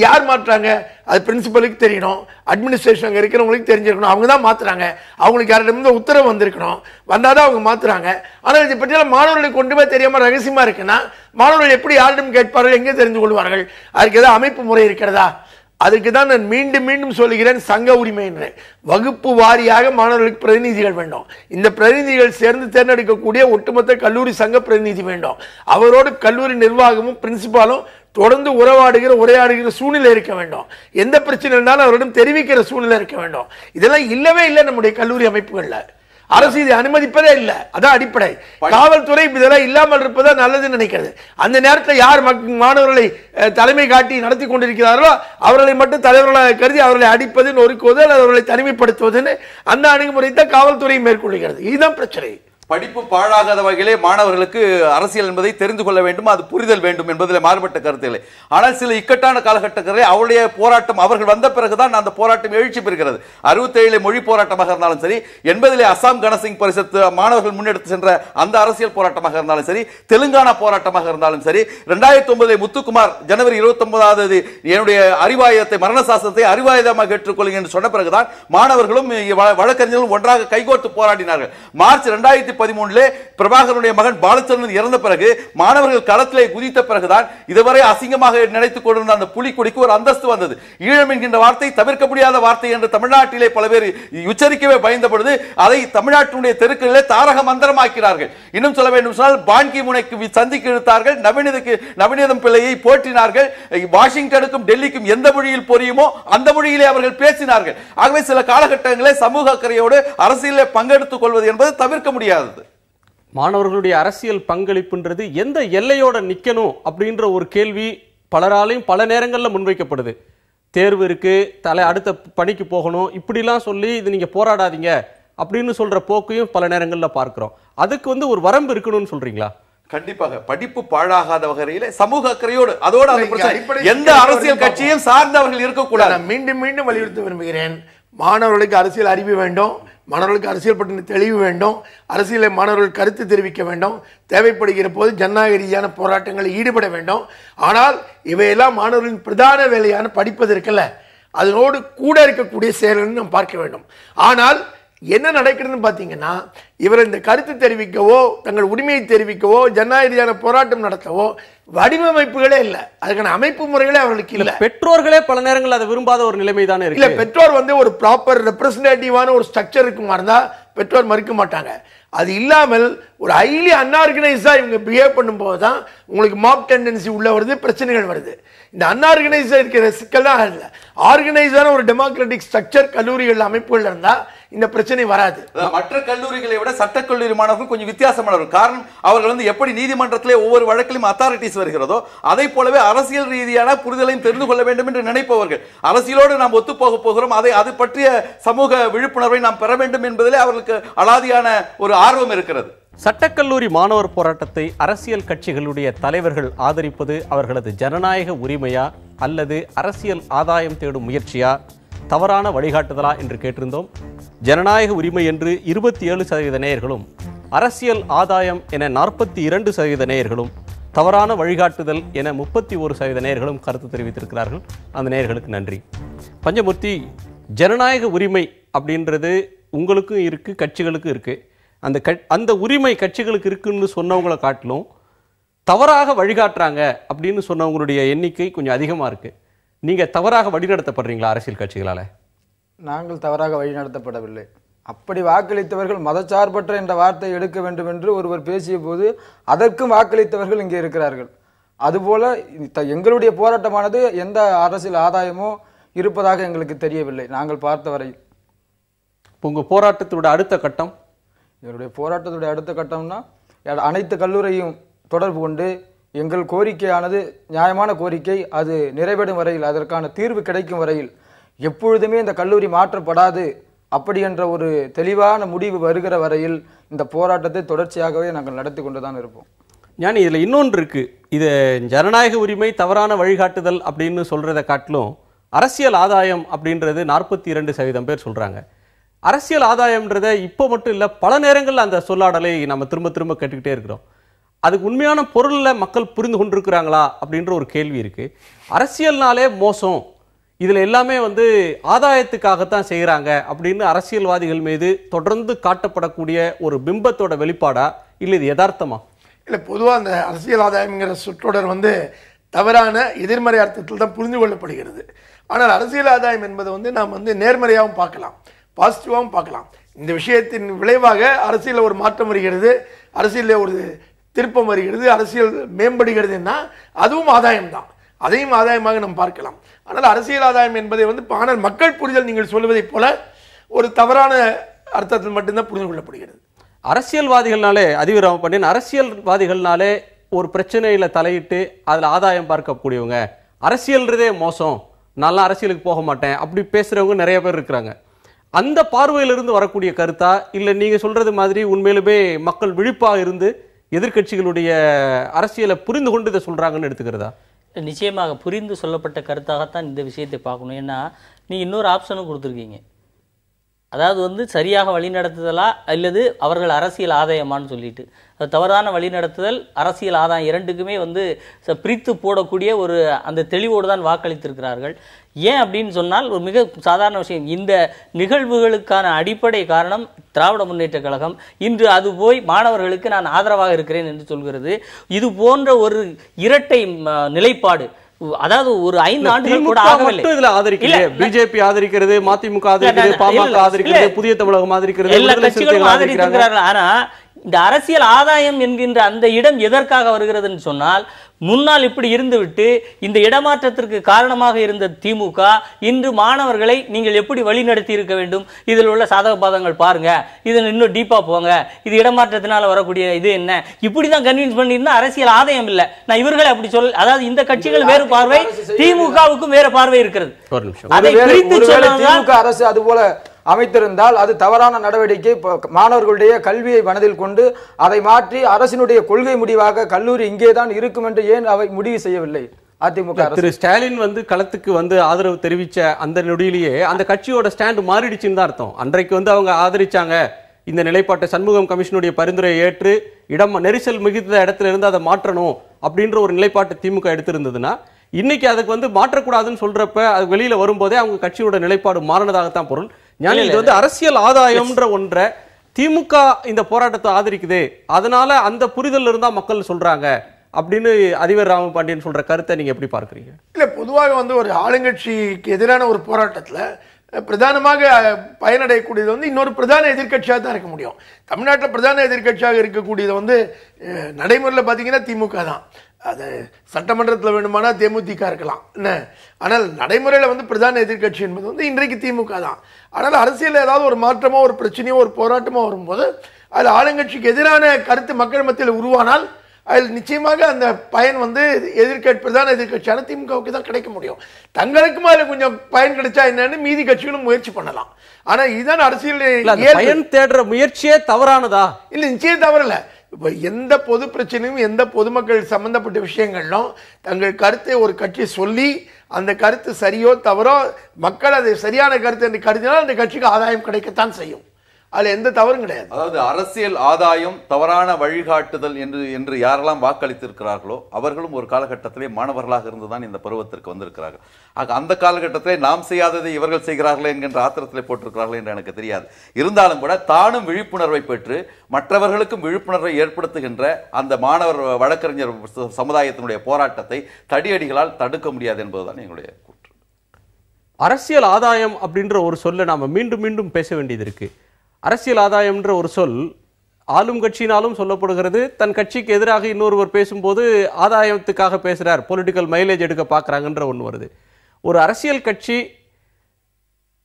யார் மாற்றுறாங்க? அது பிரின்சிபலுக்கு தெரியணும், அட்மினிஸ்ட்ரேஷன் அங்கே இருக்கிறவங்களுக்கு தெரிஞ்சிருக்கணும், அவங்க தான் மாற்றுறாங்க, அவங்களுக்கு யாரிடமிருந்து உத்தரவு வந்திருக்கணும், வந்தால் தான் அவங்க மாற்றுறாங்க. ஆனால் இதை பற்றியெல்லாம் மாணவர்களுக்கு கொண்டுமே தெரியாமல் ரகசியமாக இருக்குன்னா மாணவர்கள் எப்படி யாரிடம் கேட்பார்கள், எங்கே தெரிந்து கொள்வார்கள்? அதுக்கு ஏதாவது அமைப்பு முறை இருக்கிறதா? அதுக்கு தான் நான் மீண்டும் மீண்டும் சொல்லுகிறேன், சங்க உரிமை என்ற வகுப்பு வாரியாக மாணவர்களுக்கு பிரதிநிதிகள் வேண்டும். இந்த பிரதிநிதிகள் சேர்ந்து தேர்ந்தெடுக்கக்கூடிய ஒட்டுமொத்த கல்லூரி சங்க பிரதிநிதி வேண்டும். அவரோடு கல்லூரி நிர்வாகமும் பிரின்சிபாலும் தொடர்ந்து உரையாடுகிற சூழ்நிலை இருக்க வேண்டும். எந்த பிரச்சனை இருந்தாலும் அவரிடம் தெரிவிக்கிற சூழ்நிலை இருக்க வேண்டும். இதெல்லாம் இல்லவே இல்லை நம்முடைய கல்லூரி அமைப்புகள்ல. அரசு இதை அனுமதிப்பதே இல்லை. அதான் அடிப்படை. காவல்துறை இதெல்லாம் இல்லாமல் இருப்பதா நல்லதுன்னு நினைக்கிறது. அந்த நேரத்தில் யார் மாணவர்களை தலைமை காட்டி நடத்தி கொண்டிருக்கிறார்களோ அவர்களை மட்டும் தலைவர்களாக கருதி அவர்களை அடிப்பது, நொறுக்குவது அல்லது அவர்களை தனிமைப்படுத்துவதுன்னு அந்த அணுகுமுறை தான் காவல்துறை மேற்கொள்கிறது. இதுதான் பிரச்சனை. படிப்பு பாழாகாத வகையிலே மாணவர்களுக்கு அரசியல் என்பதை தெரிந்து கொள்ள வேண்டும், அது புரிதல் வேண்டும் என்பதில் மாறுபட்ட கருத்து இல்லை. ஆனால் சில இக்கட்டான காலகட்டங்களில் அவருடைய போராட்டம் அவர்கள் வந்த பிறகுதான் அந்த போராட்டம் எழுச்சி பெறுகிறது. 67 மொழி போராட்டமாக இருந்தாலும் சரி, 80 அசாம் கணசிங் பரிஷத்து மாணவர்கள் முன்னெடுத்து சென்ற அந்த அரசியல் போராட்டமாக இருந்தாலும் சரி, தெலுங்கானா போராட்டமாக இருந்தாலும் சரி, 2009 முத்துக்குமார் ஜனவரி 29 என்னுடைய அறிவாயுதத்தை மரண சாசனத்தை அறிவாயுதமாக ஏற்றுக்கொள்ளுங்க என்று சொன்ன பிறகுதான் மாணவர்களும் வழக்கறிஞர்களும் ஒன்றாக கைகோர்த்து போராடினார்கள். மார்ச் 2013 பிரபாகரனுடைய மகன் பாலச்சந்திரன் இறந்த பிறகு மாணவர்கள் களத்திலே குதித்த பிறகுதான் இதுவரை அசிங்கமாக நினைத்துக் கொண்டிருந்த அந்த புலிக்குடிக்கு ஒரு அந்தஸ்து வந்தது. ஈழம் என்கின்ற வார்த்தை தவிர்க்க முடியாத வார்த்தை என்று தமிழ்நாட்டிலே பல பேர் உச்சரிக்கவே பயந்த பொழுது அதை தமிழ்நாட்டினுடைய தெருக்களிலே தாரக மந்திரமாக்கிறார்கள். இன்னும் சொல்ல வேண்டும் சொன்னால் பான்கி முனைக்கு சந்திக்கு இழுத்தார்கள், நவநீதம் பிள்ளையை போற்றினார்கள். வாஷிங்டனுக்கும் டெல்லிக்கும் எந்த மொழியில் புரியுமோ அந்த மொழியிலே அவர்கள் பேசினார்கள். ஆகவே சில காலகட்டங்களில் சமூக அக்கறையோடு அரசியலில் பங்கெடுத்துக் கொள்வது என்பது தவிர்க்க முடியாது. மாணவர்களுடைய அரசியல் பங்களிப்புன்றது எந்த எல்லையோட நிக்கணும் அப்படின்ற ஒரு கேள்வி பலராலையும் பல நேரங்களில் முன்வைக்கப்படுது. தேர்வு இருக்கு, அடுத்த பணிக்கு போகணும், இப்படிலாம் சொல்லி இது நீங்க போராடாதீங்க அப்படின்னு சொல்ற போக்கையும் பல நேரங்களில் பார்க்கிறோம். அதுக்கு ஒரு வரம்பு இருக்கணும்னு சொல்றீங்களா? கண்டிப்பாக படிப்பு பாழாகாத வகையிலே சமூக அக்கறையோடு அதோடு எந்த அரசியல் கட்சியும் சார்ந்தவர்கள் இருக்கக்கூடாது. மீண்டும் மீண்டும் வலியுறுத்த விரும்புகிறேன். மாணவர்களுக்கு அரசியல் அறிவு வேண்டும், மாணவர்களுக்கு அரசியல் பற்றின தெளிவு வேண்டும், அரசியலை மாணவர்கள் கருத்து தெரிவிக்க வேண்டும், தேவைப்படுகிற போது ஜனநாயக ரீதியான போராட்டங்களில் ஈடுபட வேண்டும். ஆனால் இவையெல்லாம் மாணவர்களின் பிரதான வேலையான படிப்பது இருக்கல, அதனோடு கூட இருக்கக்கூடிய செயல்கள் நாம் பார்க்க வேண்டும். ஆனால் என்ன நடக்கிறதுன்னு பார்த்தீங்கன்னா, இவர் இந்த கருத்து தெரிவிக்கவோ தங்கள் உரிமையை தெரிவிக்கவோ ஜனநாயக ரீதியான போராட்டம் நடத்தவோ வடிவமைப்புகளே இல்லை, அதுக்கான அமைப்பு முறைகளே அவர்களுக்கு இல்லை. பெற்றோர்களே பல நேரங்கள் அதை விரும்பாத ஒரு நிலைமை தானே இருக்கு. இல்ல, பெற்றோர் ஒரு ப்ராப்பர் ரெப்ரசன்டேட்டிவான ஒரு ஸ்ட்ரக்சர் இருக்குமா இருந்தா பெற்றோர் மறுக்க மாட்டாங்க. அது இல்லாமல் ஒரு ஹைலி அன்ஆர்கனைஸ்டா இவங்க பிஹேவ் பண்ணும்போது தான் உங்களுக்கு மாப் டெண்டன்சி உள்ள வருது, பிரச்சனைகள் வருது. இந்த அன்ஆர்கனைஸ்டா இருக்கிற சிக்கல் தான் இல்லை. ஆர்கனைஸ்டான ஒரு டெமோக்ராட்டிக் ஸ்ட்ரக்சர் கல்லூரிகள் அமைப்புகள் இருந்தா இந்த பிரச்சனை வராது. மற்ற கல்லூரிகளை விட சட்டக்கல்லூரி மாணவர்கள் கொஞ்சம் வித்தியாசமானவர்கள். காரணம், அவர்கள் எப்படி நீதிமன்றத்திலே ஒவ்வொரு வழக்கிலும் அத்தாரிட்டிஸ் வருகிறதோ அதை போலவே அரசியல் ரீதியான புரிதலையும் தெரிந்து கொள்ள வேண்டும் என்று நினைப்பவர்கள். அரசியலோடு நாம் ஒத்து போக போகிறோம், அது பற்றிய சமூக விழிப்புணர்வை நாம் பெற வேண்டும் என்பதிலே அவர்களுக்கு அலாதியான ஒரு ஆர்வம் இருக்கிறது. சட்டக்கல்லூரி மாணவர் போராட்டத்தை அரசியல் கட்சிகளுடைய தலைவர்கள் ஆதரிப்பது அவர்களது ஜனநாயக உரிமையா அல்லது அரசியல் ஆதாயம் தேடும் முயற்சியா, தவறான வழிகாட்டுதலா என்று கேட்டிருந்தோம். ஜனநாயக உரிமை என்று 27% நேயர்களும், அரசியல் ஆதாயம் என 42% நேயர்களும், தவறான வழிகாட்டுதல் என 31% நேயர்களும் கருத்து தெரிவித்திருக்கிறார்கள். அந்த நேயர்களுக்கு நன்றி. பஞ்சமூர்த்தி, ஜனநாயக உரிமை அப்படின்றது உங்களுக்கும் இருக்கு, கட்சிகளுக்கும் இருக்கு. அந்த உரிமை கட்சிகளுக்கு இருக்குன்னு சொன்னவங்களை காட்டிலும் தவறாக வழிகாட்டுறாங்க அப்படின்னு சொன்னவங்களுடைய எண்ணிக்கை கொஞ்சம் அதிகமாக இருக்கு. நீங்க தவறாக வழிநடத்தப்படுறீங்களா அரசியல் கட்சிகளால? நாங்கள் தவறாக வழிநடத்தப்படவில்லை. அப்படி வாக்களித்தவர்கள் மதச்சார்பற்ற என்ற வார்த்தை எடுக்க வேண்டும் என்று ஒருவர் பேசிய போது அதற்கும் வாக்களித்தவர்கள் இங்கே இருக்கிறார்கள். அதுபோல எங்களுடைய போராட்டமானது எந்த அரசியல் ஆதாயமோ இருப்பதாக எங்களுக்கு தெரியவில்லை நாங்கள் பார்த்த வரையில். உங்க போராட்டத்தோட அடுத்த கட்டம்? எங்களுடைய போராட்டத்துடைய அடுத்த கட்டம்னா அனைத்து கல்லூரியும் தொடர்பு கொண்டு எங்கள் கோரிக்கையானது நியாயமான கோரிக்கை, அது நிறைவேறும் வரையில், அதற்கான தீர்வு கிடைக்கும் வரையில், எப்பொழுதுமே இந்த கல்லூரி மாற்றப்படாது அப்படி என்ற ஒரு தெளிவான முடிவு வருகிற வரையில் இந்த போராட்டத்தை தொடர்ச்சியாகவே நாங்கள் நடத்தி கொண்டு தான் இருப்போம். ஞானி, இதில் இன்னொன்று இருக்கு. இது ஜனநாயக உரிமை தவறான வழிகாட்டுதல் அப்படின்னு சொல்றதை காட்டிலும் அரசியல் ஆதாயம் அப்படின்றது 42% பேர் சொல்றாங்க. அரசியல் ஆதாயம்ன்றதை இப்போ மட்டும் இல்லை, பல நேரங்களில் அந்த சொல்லாடலை நம்ம திரும்ப திரும்ப கேட்டுக்கிட்டே இருக்கிறோம். அதுக்கு உண்மையான பொருளில் மக்கள் புரிந்து கொண்டிருக்கிறாங்களா அப்படின்ற ஒரு கேள்வி இருக்கு. அரசியல்னாலே மோசம், இதில் எல்லாமே ஆதாயத்துக்காகத்தான் செய்கிறாங்க அப்படின்னு அரசியல்வாதிகள் மீது தொடர்ந்து காட்டப்படக்கூடிய ஒரு பிம்பத்தோட வெளிப்பாடா இல்லை இது யதார்த்தமா? இல்லை, பொதுவாக அந்த அரசியல் ஆதாயம்ங்கிற சொற்றொடர் தவறான எதிர்மறை அர்த்தத்தில் தான் புரிந்து கொள்ளப்படுகிறது. ஆனால் அரசியல் ஆதாயம் என்பது நாம் நேர்மறையாகவும் பார்க்கலாம், பாசிட்டிவாகவும் பார்க்கலாம். இந்த விஷயத்தின் விளைவாக அரசியலில் ஒரு மாற்றம் வருகிறது, அரசியலில் ஒரு திருப்பம் வருகிறது, அரசியல் மேம்படுகிறதுன்னா அதுவும் ஆதாயம் தான். அதையும் ஆதாயமாக நாம் பார்க்கலாம். ஆனால் அரசியல் ஆதாயம் என்பதை ஆனால் மக்கள் புரிதல் நீங்கள் சொல்வதைப் போல ஒரு தவறான அர்த்தத்தில் மட்டும்தான் புரிந்து கொள்ளப்படுகிறது. அரசியல்வாதிகள்னாலே அதிபர் ராமபாண்டியன், அரசியல்வாதிகள்னாலே ஒரு பிரச்சனையில தலையிட்டு அதுல ஆதாயம் பார்க்கக்கூடியவங்க, அரசியல்ன்றதே மோசம், நல்லா அரசியலுக்கு போக மாட்டேன் அப்படி பேசுறவங்க நிறைய பேர் இருக்கிறாங்க. அந்த பார்வையிலிருந்து வரக்கூடிய கருத்தா, இல்ல நீங்க சொல்றது மாதிரி உண்மையிலுமே மக்கள் விழிப்பா இருந்து எதிர்க்கட்சிகளுடைய அரசியலை புரிந்து கொண்டு இதை சொல்றாங்கன்னு எடுத்துக்கிறதா? நிச்சயமாக புரிந்து சொல்லப்பட்ட கருத்தாகத்தான் இந்த விஷயத்தை பார்க்கணும். ஏன்னா நீ இன்னொரு ஆப்ஷனும் கொடுத்துருக்கீங்க, அதாவது சரியாக வழிநடத்துதலா அல்லது அவர்கள் அரசியல் ஆதாயமானு சொல்லிட்டு. அது தவறான வழிநடத்துதல், அரசியல் ஆதாயம் இரண்டுக்குமே பிரித்து போடக்கூடிய ஒரு அந்த தெளிவோடு தான் வாக்களித்திருக்கிறார்கள். ஏன் அப்படின்னு சொன்னால் ஒரு மிக சாதாரண விஷயம், இந்த நிகழ்வுகளுக்கான அடிப்படை காரணம் திராவிட முன்னேற்ற கழகம். இன்று அது போய் மாணவர்களுக்கு நான் ஆதரவாக இருக்கிறேன் என்று சொல்கிறது. இது போன்ற ஒரு இரட்டை நிலைப்பாடு, அதாவது ஒரு 5 ஆண்டுகள் கூட ஆகவில்லை. இதுல ஆதரிக்கிறது பிஜேபி ஆதரிக்கிறது, மதிமுக ஆதரிக்கிறது, பாமக ஆதரிக்கிறது, புதிய தமிழகம் ஆதரிக்கிறது, எல்லா கட்சிகளும் ஆதரிக்கிறார்கள். ஆனா இந்த அரசியல் ஆதாயம் என்கின்ற அந்த இடம் எதற்காக வருகிறதுன்னு சொன்னால், முன்னால் இப்படி இருந்துவிட்டு இந்த இடமாற்றத்திற்கு காரணமாக இருந்த திமுக இன்று மாணவர்களை நீங்கள் எப்படி வழிநடத்தி இருக்க வேண்டும், இதில் உள்ள சாதக பாதங்கள் பாருங்க, இதில் இன்னும் டீப்பா போங்க, இது இடமாற்றத்தினால வரக்கூடிய இது என்ன, இப்படிதான் கன்வின்ஸ் பண்ணியிருந்தா அரசியல் ஆதாயம் இல்லை. நான் இவர்களை அப்படி சொல்ல, அதாவது இந்த கட்சிகள் வேறு பார்வை, திமுகவுக்கும் வேறு பார்வை இருக்கிறது. அதை பிரித்து திமுக அரசு அது போல அமைத்திருந்தால் அது தவறான நடவடிக்கை. மாணவர்களுடைய கல்வியை மனதில் கொண்டு அதை மாற்றி அரசினுடைய கொள்கை முடிவாக கல்லூரி இங்கேதான் இருக்கும் என்று ஏன் அவை முடிவு செய்யவில்லை? அதிமுக திரு ஸ்டாலின் களத்துக்கு ஆதரவு தெரிவிச்ச அந்த நொடியிலேயே அந்த கட்சியோட ஸ்டாண்ட் மாறிடுச்சுன்னு தான் அர்த்தம். அன்றைக்கு அவங்க ஆதரிச்சாங்க இந்த நிலைப்பாட்டை, சண்முகம் கமிஷனுடைய பரிந்துரையை ஏற்று நெரிசல் மிகுந்த இடத்துல இருந்து அதை மாற்றணும் அப்படின்ற ஒரு நிலைப்பாட்டை திமுக எடுத்திருந்ததுன்னா, இன்னைக்கு அதுக்கு மாற்றக்கூடாதுன்னு சொல்றப்ப அது வெளியில வரும்போதே அவங்க கட்சியோட நிலைப்பாடு மாறினதாகத்தான் பொருள். இது அரசியல் ஆதாயம்ன்ற ஒன்றை திமுக இந்த போராட்டத்தை ஆதரிக்குது, அதனால அந்த புரிதல் இருந்தா மக்கள் சொல்றாங்க அப்படின்னு அதிபர் ராமபாண்டியன் சொல்ற கருத்தை நீங்க எப்படி பார்க்கறீங்க? இல்ல, பொதுவாக ஒரு ஆளுங்கட்சிக்கு எதிரான ஒரு போராட்டத்துல பிரதானமாக பயனடையக்கூடியது இன்னொரு பிரதான எதிர்கட்சியாக தான் இருக்க முடியும். தமிழ்நாட்டில் பிரதான எதிர்கட்சியாக இருக்கக்கூடியது நடைமுறையில் பார்த்தீங்கன்னா திமுக தான். அது சட்டமன்றத்தில் வேணுமானா தேமுதிக இருக்கலாம் என்ன, ஆனால் நடைமுறையில் பிரதான எதிர்கட்சி என்பது இன்றைக்கு திமுக தான். ஆனால் அரசியல் ஏதாவது ஒரு மாற்றமோ ஒரு பிரச்சனையோ ஒரு போராட்டமோ வரும்போது அதில் ஆளுங்கட்சிக்கு எதிரான கருத்து மக்கள் மத்தியில் உருவானால் அதில் நிச்சயமாக அந்த பயன் பிரதான எதிர்கட்சியான திமுகவுக்கு தான் கிடைக்க முடியும். தங்களுக்கும் அதில் கொஞ்சம் பயன் கிடைச்சா என்னன்னு மீதி கட்சிகளும் முயற்சி பண்ணலாம். ஆனா இதுதான் அரசியல் பயன் தேடுற முயற்சியே தவறானதா? இல்ல, நிச்சயம் தவறல. இப்போ எந்த பொது பிரச்சனையும் எந்த பொதுமக்கள் சம்பந்தப்பட்ட விஷயங்களும் தங்கள் கருத்தை ஒரு கட்சி சொல்லி அந்த கருத்து சரியோ தவறோ மக்கள் அதை சரியான கருத்து என்று கருதினால் அந்த கட்சிக்கு ஆதாயம் கிடைக்கத்தான் செய்யும். அதுல எந்த தவறும் கிடையாது. அதாவது அரசியல் ஆதாயம், தவறான வழிகாட்டுதல் என்று யாரெல்லாம் வாக்களித்திருக்கிறார்களோ அவர்களும் ஒரு காலகட்டத்திலே மாணவர்களாக இருந்துதான் இந்த பருவத்திற்கு வந்திருக்கிறார்கள். அந்த காலகட்டத்திலே நாம் செய்யாததை இவர்கள் செய்கிறார்களே என்கின்ற ஆத்திரத்திலே போட்டிருக்கிறார்கள் என்று எனக்கு தெரியாது. இருந்தாலும் கூட தானும் விழிப்புணர்வை பெற்று மற்றவர்களுக்கும் விழிப்புணர்வை ஏற்படுத்துகின்ற அந்த மாணவர் வழக்கறிஞர் சமுதாயத்தினுடைய போராட்டத்தை தடியடிகளால் தடுக்க முடியாது என்பதுதான் எங்களுடைய கூற்று. அரசியல் ஆதாயம் அப்படின்ற ஒரு சொல்ல நாம மீண்டும் மீண்டும் பேச வேண்டியது இருக்கு. அரசியல் ஆதாயம்ன்ற ஒரு சொல் ஆளும் கட்சியினாலும் சொல்லப்படுகிறது. தன் கட்சிக்கு எதிராக இன்னொருவர் பேசும்போது ஆதாயத்துக்காக பேசுறார், பொலிட்டிக்கல் மைலேஜ் எடுக்க பார்க்கறாங்கன்ற ஒன்று வருது. ஒரு அரசியல் கட்சி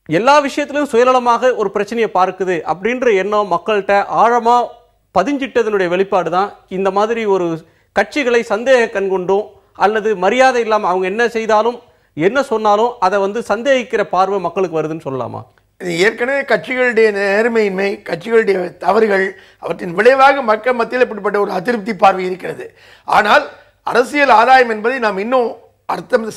எல்லா விஷயத்திலும் சுயநலமாக ஒரு பிரச்சனையை பார்க்குது அப்படின்ற எண்ணம் மக்கள்கிட்ட ஆழமா பதிஞ்சிட்டதனுடைய வெளிப்பாடு தான் இந்த மாதிரி ஒரு கட்சிகளை சந்தேக கண்கொண்டும் அல்லது மரியாதை இல்லாமல் அவங்க என்ன செய்தாலும் என்ன சொன்னாலும் அதை சந்தேகிக்கிற பார்வை மக்களுக்கு வருதுன்னு சொல்லலாமா? ஏற்கனவே கட்சிகளுடைய நேர்மையின்மை, கட்சிகளுடைய தவறுகள், அவற்றின் விளைவாக மக்கள் மத்தியில் இப்படிப்பட்ட ஒரு அதிருப்தி பார்வை இருக்கிறது. ஆனால் அரசியல் ஆதாயம் என்பதை நாம் இன்னும்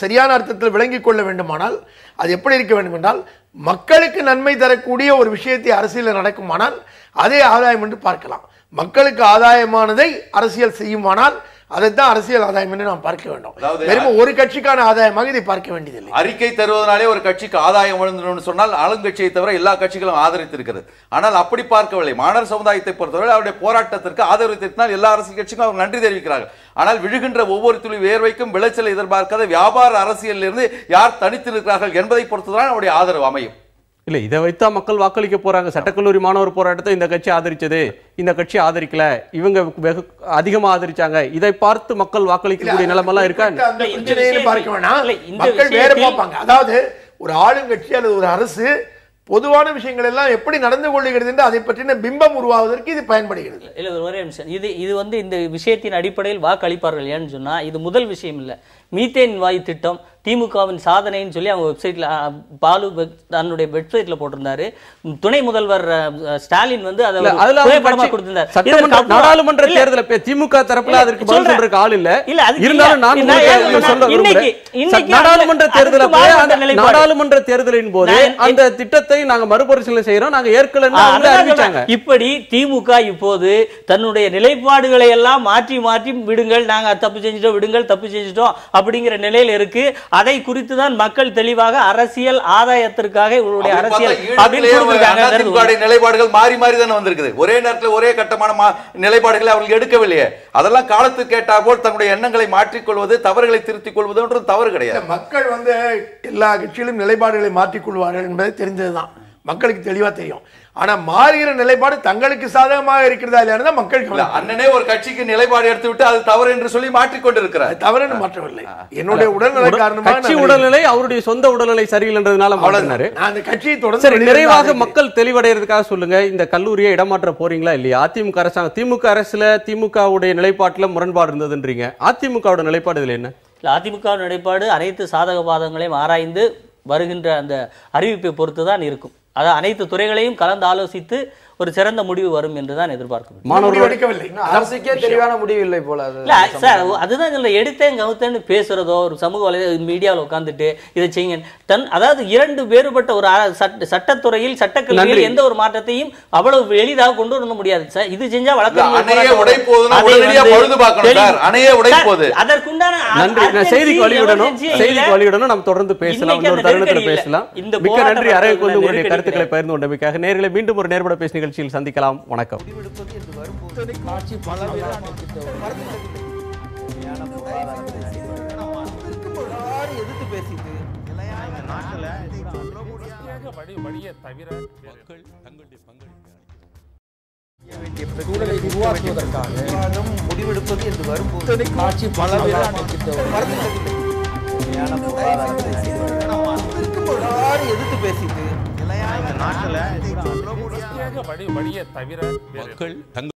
சரியான அர்த்தத்தில் விளங்கிக் கொள்ள வேண்டுமானால் அது எப்படி இருக்க வேண்டும் என்றால், மக்களுக்கு நன்மை தரக்கூடிய ஒரு விஷயத்தை அரசியல் நடக்குமானால் அதே ஆதாயம் என்று பார்க்கலாம். மக்களுக்கு ஆதாயமானதை அரசியல் செய்யுமானால் அதைத்தான் அரசியல் ஆதாயம் என்று நாம் பார்க்க வேண்டும். வெறும் ஒரு கட்சிக்கான ஆதாயமாக இதை பார்க்க வேண்டியதில்லை. அறிக்கை தருவதனாலே ஒரு கட்சிக்கு ஆதாயம் வழங்கணும்னு சொன்னால் ஆளுங்கட்சியை தவிர எல்லா கட்சிகளும் ஆதரித்திருக்கிறது. ஆனால் அப்படி பார்க்கவில்லை. மாணவர் சமுதாயத்தை பொறுத்தவரை அவருடைய போராட்டத்திற்கு ஆதரவு எல்லா அரசியல் கட்சிக்கும் அவர் நன்றி தெரிவிக்கிறார்கள். ஆனால் விழுகின்ற ஒவ்வொரு துளி வேர்வைக்கும் விளைச்சலை எதிர்பார்க்காத வியாபார அரசியலில் இருந்து யார் தனித்திருக்கிறார்கள் என்பதை பொறுத்துதான் அவருடைய ஆதரவு அமையும். இல்ல இதை வைத்தா மக்கள் வாக்களிக்க போறாங்க. சட்டக்கல்லூரி மாணவர் போராட்டத்தை இந்த கட்சி ஆதரிச்சது, இந்த கட்சி ஆதரிக்கல, இவங்க வெகு அதிகமா ஆதரிச்சாங்க, இதை பார்த்து மக்கள் வாக்களிக்கக்கூடிய நிலைமெல்லாம் இருக்கா? பார்க்க வேணாம், மக்கள் வேற பார்ப்பாங்க. அதாவது ஒரு ஆளுங்கட்சி அல்லது ஒரு அரசு பொதுவான விஷயங்கள் எல்லாம் எப்படி நடந்து கொள்ளுகிறது என்று அதை பற்றின பிம்பம் உருவாவதற்கு இது பயன்படுகிறது. இல்ல ஒரே நிமிஷம், இது வந்து இந்த விஷயத்தின் அடிப்படையில் வாக்களிப்பார்கள் ஏன்னு சொன்னா இது முதல் விஷயம் இல்ல. மீத்தேன் வாயு திட்டம் திமுகவின் சாதனைன்னு சொல்லி அவங்க வெப்சைட்ல பாலு தன்னுடைய வெப்சைட்ல போட்டிருந்தாரு. துணை முதல்வர் ஸ்டாலின் வந்து அதை புகைப்படமா கொடுத்திருந்தார். நாடாளுமன்ற தேர்தல் திமுக தரப்புல அதற்கு பதில் சொல்றதுக்கு ஆள் இல்ல. இருந்தாலும் நாடாளுமன்ற தேர்தல் நாடாளுமன்ற தேர்தலின் போது அந்த திட்டத்தை நாங்க மறுபரிசீலனை செய்யறோம், நாங்க ஏற்கனவே. இப்படி திமுக இப்போது தன்னுடைய நிலைப்பாடுகளை எல்லாம் மாற்றி மாற்றி விடுங்கள், நாங்க தப்பு செஞ்சுட்டோம், விடுங்கள் தப்பு செஞ்சுட்டோம் அப்படிங்கிற நிலையில இருக்கு. அதை குறித்து தான் மக்கள் தெளிவாக அரசியல் ஆதாயத்திற்காக இவருடைய அரசியல் நிலைப்பாடுகள் மாறி மாறி தானே வந்திருக்குது. ஒரே நேரத்தில் ஒரே கட்டமான நிலைப்பாடுகளை அவர்கள் எடுக்கவில்லையே. அதெல்லாம் காலத்துக்கு கேட்டால் போல் தங்களுடைய எண்ணங்களை மாற்றிக்கொள்வது, தவறுகளை திருத்திக் கொள்வது தவறு கிடையாது. மக்கள் வந்து எல்லா கட்சியிலும் நிலைப்பாடுகளை மாற்றிக் கொள்வார்கள் என்பது தெரிஞ்சதுதான், மக்களுக்கு தெளிவா தெரியும். ஆனா மாறுகிற நிலைப்பாடு தங்களுக்கு சாதகமாக இருக்கிறதா இல்லையா மக்கள். அண்ணனே ஒரு கட்சிக்கு நிலைப்பாடு எடுத்து விட்டு அது தவறு என்று சொல்லி மாற்றிக்கொண்டிருக்கிறார். தவறு மாற்றவில்லை, என்னுடைய உடல்நிலை காரணமாக கட்சி உடல்நிலை அவருடைய சொந்த உடல்நிலை சரியில்லைன்றதுனால மாற்றினாரு. அந்த கட்சியை தொடர்ந்து நிறைவாக மக்கள் தெளிவடைகிறதுக்காக சொல்லுங்க, இந்த கல்லூரியை இடமாற்ற போறீங்களா இல்லையா? அதிமுக அரசாங்கம் திமுக அரசுல திமுகவுடைய நிலைப்பாட்டுல முரண்பாடு இருந்ததுன்றீங்க, அதிமுகவோட நிலைப்பாடு இதுல என்ன? அதிமுக நிலைப்பாடு அனைத்து சாதக பாதங்களையும் ஆராய்ந்து வருகின்ற அந்த அறிவிப்பை பொறுத்து தான் இருக்கும். அதாவது அனைத்து துறைகளையும் கலந்து ஆலோசித்து ஒரு சிறந்த முடிவு வரும் என்றுதான் எதிர்பார்க்கணும். அரசுக்கே தெளிவான முடிவு இல்லை போல. சார் அதுதான் எடுத்தேன் கவுத்தேன்னு பேசுறதோ ஒரு சமூக வலைதள மீடியாவில் உட்கார்ந்துட்டு இதை செய்யுங்க. அதாவது இரண்டு வேறுபட்ட ஒரு சட்டத்துறையில் சட்டக்கல்வியில் எந்த ஒரு மாற்றத்தையும் அவ்வளவு எளிதாக கொண்டு வர முடியாது சார். இது செஞ்சா அதற்குண்டான செய்திக்கு வழிவிடணும். நாம் தொடர்ந்து பேசலாம், தருணத்தில் பேசலாம். மிக்க நன்றி அறைக்கு வந்து உங்களுடைய கருத்துக்களை பகிர்ந்து கொண்டமைக்காக. நேர்களை மீண்டும் ஒரு நேர்பட பேச நிகழ்ச்சியில் சந்திக்கலாம். வணக்கம். எதிர்த்து பேசிட்டு சூழலை உருவாக்குவதற்காக முடிவெடுப்பது என்று வரும்போது ஆட்சி எதிர்த்து பேசிட்டு நாட்டில் வழியை தவிர மக்கள்